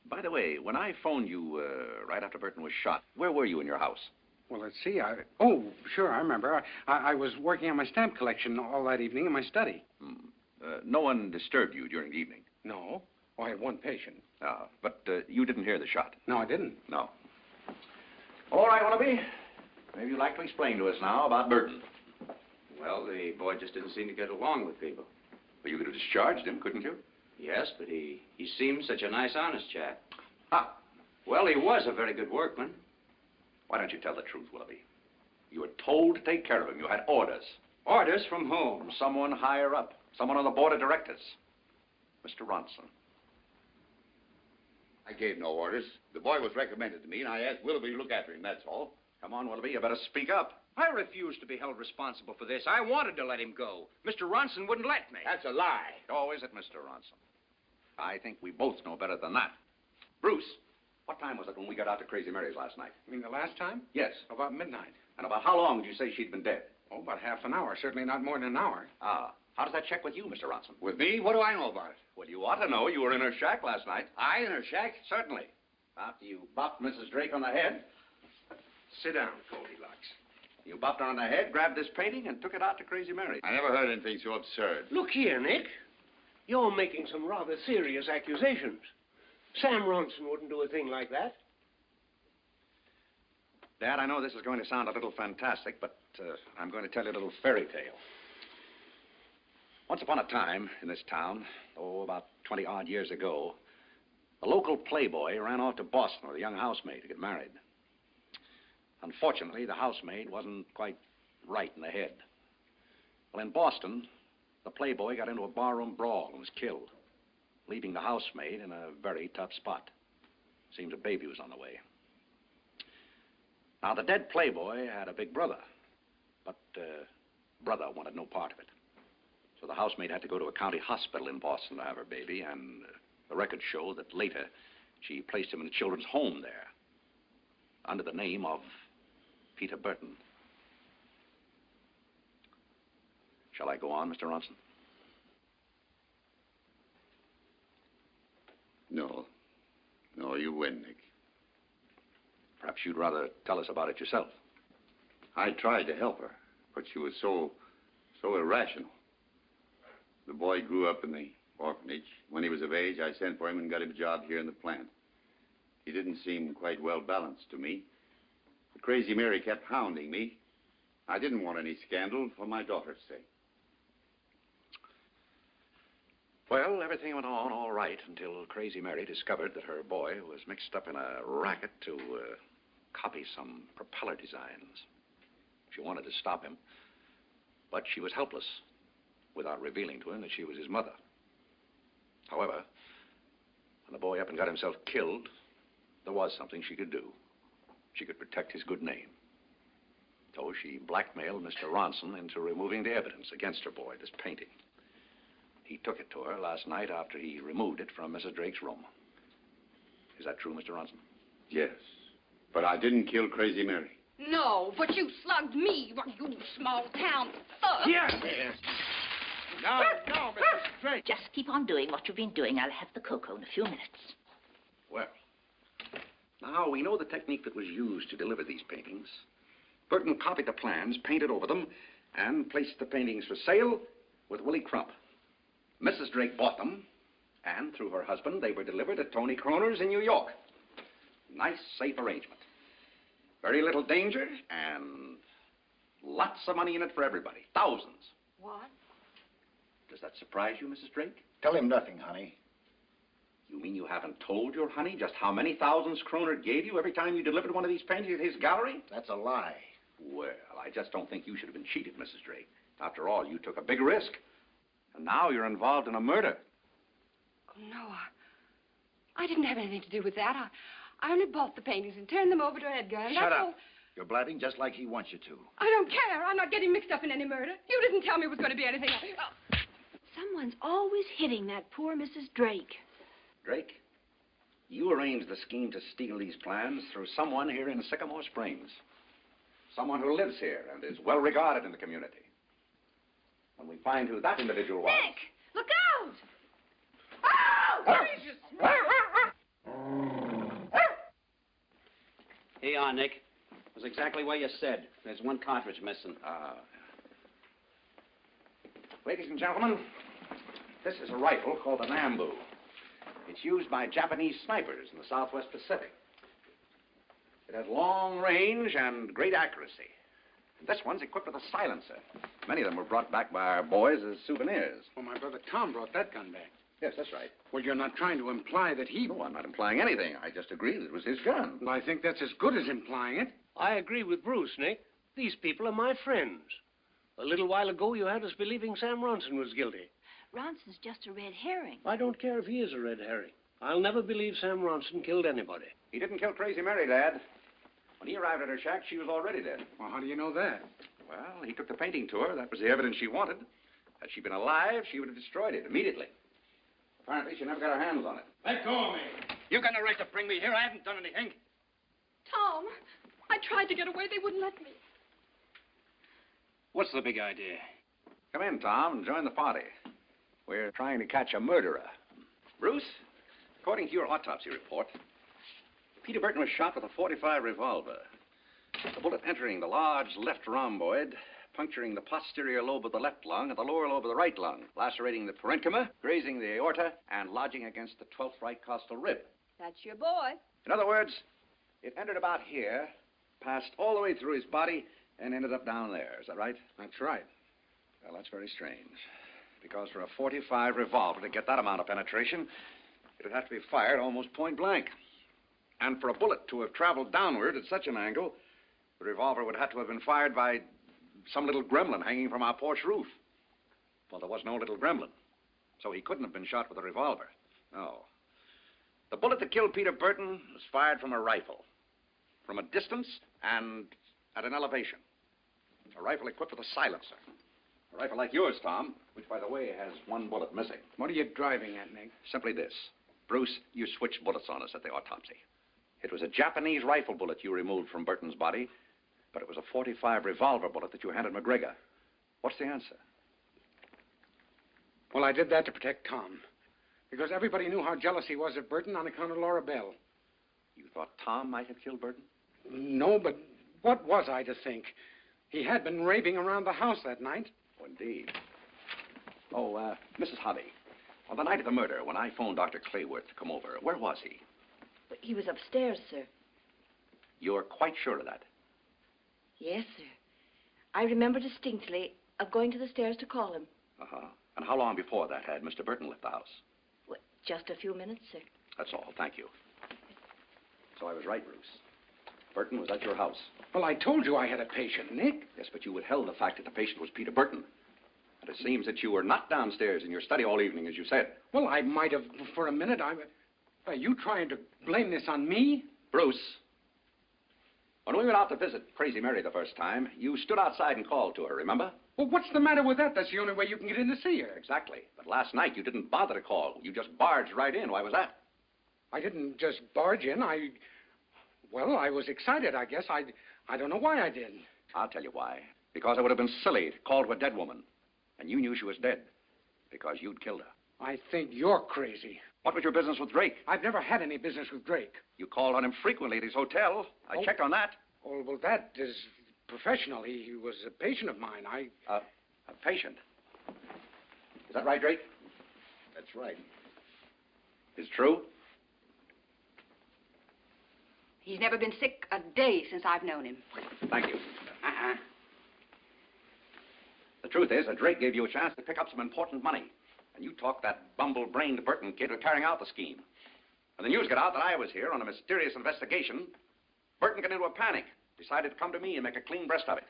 By the way, when I phoned you right after Burton was shot, where were you in your house? Well, let's see. Oh, sure, I remember. I was working on my stamp collection all that evening in my study. No one disturbed you during the evening? No. Oh, I had one patient. But you didn't hear the shot? No, I didn't. No. All right, Willoughby. Maybe you'd like to explain to us now about Burton. Well, the boy just didn't seem to get along with people. Well, you could have discharged him, couldn't you? Yes, but he seemed such a nice, honest chap. Ah. Well, he was a very good workman. Why don't you tell the truth, Willoughby? You were told to take care of him. You had orders. Orders from whom? From someone higher up. Someone on the board of directors. Mr. Ronson. I gave no orders. The boy was recommended to me, and I asked Willoughby to look after him, that's all. Come on, Willoughby, you better speak up. I refused to be held responsible for this. I wanted to let him go. Mr. Ronson wouldn't let me. That's a lie. Oh, is it, Mr. Ronson? I think we both know better than that. Bruce, what time was it when we got out to Crazy Mary's last night? You mean the last time? Yes. About midnight. And about how long did you say she'd been dead? Oh, about half an hour. Certainly not more than an hour. Ah. How does that check with you, Mr. Ronson? With me? What do I know about it? Well, you ought to know. You were in her shack last night. I in her shack? Certainly. After you bopped Mrs. Drake on the head. Sit down, Goldilocks. You bopped her on the head, grabbed this painting, and took it out to Crazy Mary. I never heard anything so absurd. Look here, Nick. You're making some rather serious accusations. Sam Ronson wouldn't do a thing like that. Dad, I know this is going to sound a little fantastic, but I'm going to tell you a little fairy tale. Once upon a time in this town, about 20-odd years ago, a local playboy ran off to Boston with a young housemaid to get married. Unfortunately, the housemaid wasn't quite right in the head. Well, in Boston, the playboy got into a barroom brawl and was killed, leaving the housemaid in a very tough spot. Seems a baby was on the way. Now, the dead playboy had a big brother, but brother wanted no part of it. So the housemaid had to go to a county hospital in Boston to have her baby, and the records show that later she placed him in a children's home there under the name of Peter Burton. Shall I go on, Mr. Ronson? No. No, you win, Nick. Perhaps you'd rather tell us about it yourself. I tried to help her, but she was so irrational. The boy grew up in the orphanage. When he was of age, I sent for him and got him a job here in the plant. He didn't seem quite well balanced to me. The Crazy Mary kept hounding me. I didn't want any scandal for my daughter's sake. Well, everything went on all right until Crazy Mary discovered that her boy was mixed up in a racket to copy some propeller designs. She wanted to stop him, but she was helpless without revealing to him that she was his mother. However, when the boy up and got himself killed, there was something she could do. She could protect his good name. So she blackmailed Mr. Ronson into removing the evidence against her boy, this painting. He took it to her last night after he removed it from Mrs. Drake's room. Is that true, Mr. Ronson? Yes. But I didn't kill Crazy Mary. No, but you slugged me, you small-town thug. Yes. No, Mrs. Drake. Just keep on doing what you've been doing. I'll have the cocoa in a few minutes. Well, now we know the technique that was used to deliver these paintings. Burton copied the plans, painted over them, and placed the paintings for sale with Willie Crump. Mrs. Drake bought them, and through her husband, they were delivered at Tony Croner's in New York. Nice, safe arrangement. Very little danger, and lots of money in it for everybody. Thousands. What? Does that surprise you, Mrs. Drake? Tell him nothing, honey. You mean you haven't told your honey just how many thousands Croner gave you every time you delivered one of these paintings at his gallery? That's a lie. Well, I just don't think you should have been cheated, Mrs. Drake. After all, you took a big risk. And now you're involved in a murder. Oh, no, I didn't have anything to do with that. I only bought the paintings and turned them over to Edgar. And Shut that's up. all. You're blabbing just like he wants you to. I don't care. I'm not getting mixed up in any murder. You didn't tell me it was going to be anything. Oh. Someone's always hitting that poor Mrs. Drake. Drake, you arranged the scheme to steal these plans through someone here in Sycamore Springs. Someone who lives here and is well regarded in the community. When we find who that individual was... Nick, look out! Oh, Jesus! Here you are, Nick. It was exactly where you said. There's one cartridge missing. Ladies and gentlemen, this is a rifle called an Nambu. It's used by Japanese snipers in the Southwest Pacific. It has long range and great accuracy. And this one's equipped with a silencer. Many of them were brought back by our boys as souvenirs. Well, my brother Tom brought that gun back. Yes, that's right. Well, you're not trying to imply that he... No, I'm not implying anything. I just agree that it was his gun. Well, I think that's as good as implying it. I agree with Bruce, Nick. These people are my friends. A little while ago, you had us believing Sam Ronson was guilty. Ronson's just a red herring. I don't care if he is a red herring. I'll never believe Sam Ronson killed anybody. He didn't kill Crazy Mary, Dad. When he arrived at her shack, she was already dead. Well, how do you know that? Well, he took the painting to her. That was the evidence she wanted. Had she been alive, she would have destroyed it immediately. Apparently, she never got her hands on it. Let go of me. You got no right to bring me here. I haven't done anything. Tom, I tried to get away. They wouldn't let me. What's the big idea? Come in, Tom, and join the party. We're trying to catch a murderer. Bruce, according to your autopsy report, Peter Burton was shot with a .45 revolver. The bullet entering the large left rhomboid, puncturing the posterior lobe of the left lung and the lower lobe of the right lung, lacerating the parenchyma, grazing the aorta, and lodging against the 12th right costal rib. That's your boy. In other words, it entered about here, passed all the way through his body, and ended up down there. Is that right? That's right. Well, that's very strange. Because for a .45 revolver to get that amount of penetration, it would have to be fired almost point blank. And for a bullet to have traveled downward at such an angle, the revolver would have to have been fired by some little gremlin hanging from our porch roof. Well, there was no little gremlin, so he couldn't have been shot with a revolver. No. The bullet that killed Peter Burton was fired from a rifle, from a distance and at an elevation. A rifle equipped with a silencer. A rifle like yours, Tom, which, by the way, has one bullet missing. What are you driving at, Nick? Simply this. Bruce, you switched bullets on us at the autopsy. It was a Japanese rifle bullet you removed from Burton's body, but it was a .45 revolver bullet that you handed McGregor. What's the answer? Well, I did that to protect Tom. Because everybody knew how jealous he was of Burton on account of Laura Bell. You thought Tom might have killed Burton? No, but what was I to think? He had been raving around the house that night. Oh, indeed. Oh, Mrs. Hobby, on the night of the murder, when I phoned Dr. Clayworth to come over, where was he? He was upstairs, sir. You're quite sure of that? Yes, sir. I remember distinctly of going to the stairs to call him. Uh-huh. And how long before that had Mr. Burton left the house? Well, just a few minutes, sir. That's all. Thank you. So I was right, Bruce. Burton was at your house. Well, I told you I had a patient, Nick. Yes, but you withheld the fact that the patient was Peter Burton. And it seems that you were not downstairs in your study all evening, as you said. Well, I might have, for a minute, Are you trying to blame this on me? Bruce, when we went out to visit Crazy Mary the first time, you stood outside and called to her, remember? Well, what's the matter with that? That's the only way you can get in to see her. Exactly. But last night you didn't bother to call. You just barged right in. Why was that? I didn't just barge in. Well, I was excited, I guess. I don't know why I did. I'll tell you why. Because it would have been silly to call to a dead woman. And you knew she was dead. Because you'd killed her. I think you're crazy. What was your business with Drake? I've never had any business with Drake. You called on him frequently at his hotel. I checked on that. Oh, well, that is professional. He was a patient of mine. A patient? Is that right, Drake? That's right. Is it true? He's never been sick a day since I've known him. Thank you. The truth is that Drake gave you a chance to pick up some important money. And you talked that bumble-brained Burton kid into carrying out the scheme. When the news got out that I was here on a mysterious investigation, Burton got into a panic, decided to come to me and make a clean breast of it.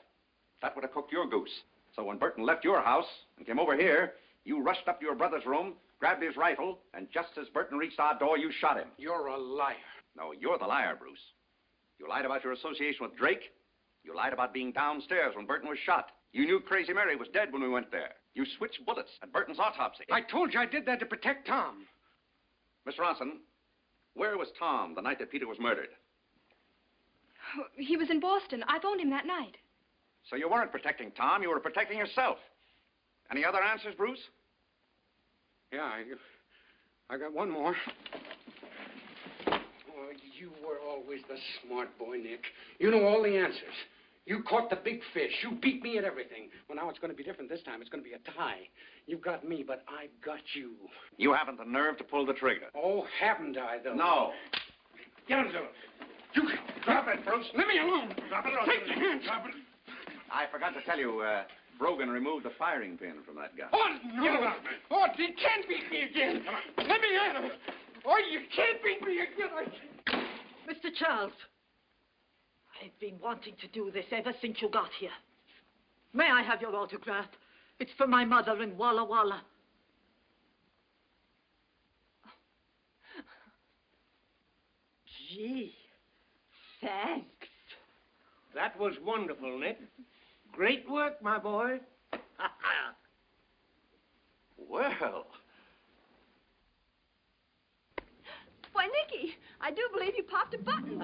That would have cooked your goose. So when Burton left your house and came over here, you rushed up to your brother's room, grabbed his rifle, and just as Burton reached our door, you shot him. You're a liar. No, you're the liar, Bruce. You lied about your association with Drake. You lied about being downstairs when Burton was shot. You knew Crazy Mary was dead when we went there. You switched bullets at Burton's autopsy. I told you I did that to protect Tom. Miss Ronson, where was Tom the night that Peter was murdered? He was in Boston. I phoned him that night. So you weren't protecting Tom, you were protecting yourself. Any other answers, Bruce? Yeah, I got one more. Oh, you were always the smart boy, Nick. You know all the answers. You caught the big fish. You beat me at everything. Well, now it's going to be different this time. It's going to be a tie. You got me, but I got you. You haven't the nerve to pull the trigger. Oh, haven't I, though? No. Get him, Zilla. You drop it, Bruce. Let me alone. Drop it. Take your hands. Drop it. I forgot to tell you, Brogan removed the firing pin from that gun. Oh, no. Get him out, man. Oh, you can't beat me again. Come on. Let me at him. Oh, you can't beat me again. Mr. Charles, I've been wanting to do this ever since you got here. May I have your autograph? It's for my mother in Walla Walla. Gee, thanks. That was wonderful, Nick. Great work, my boy. Well. Why, Nicky, I do believe you popped a button.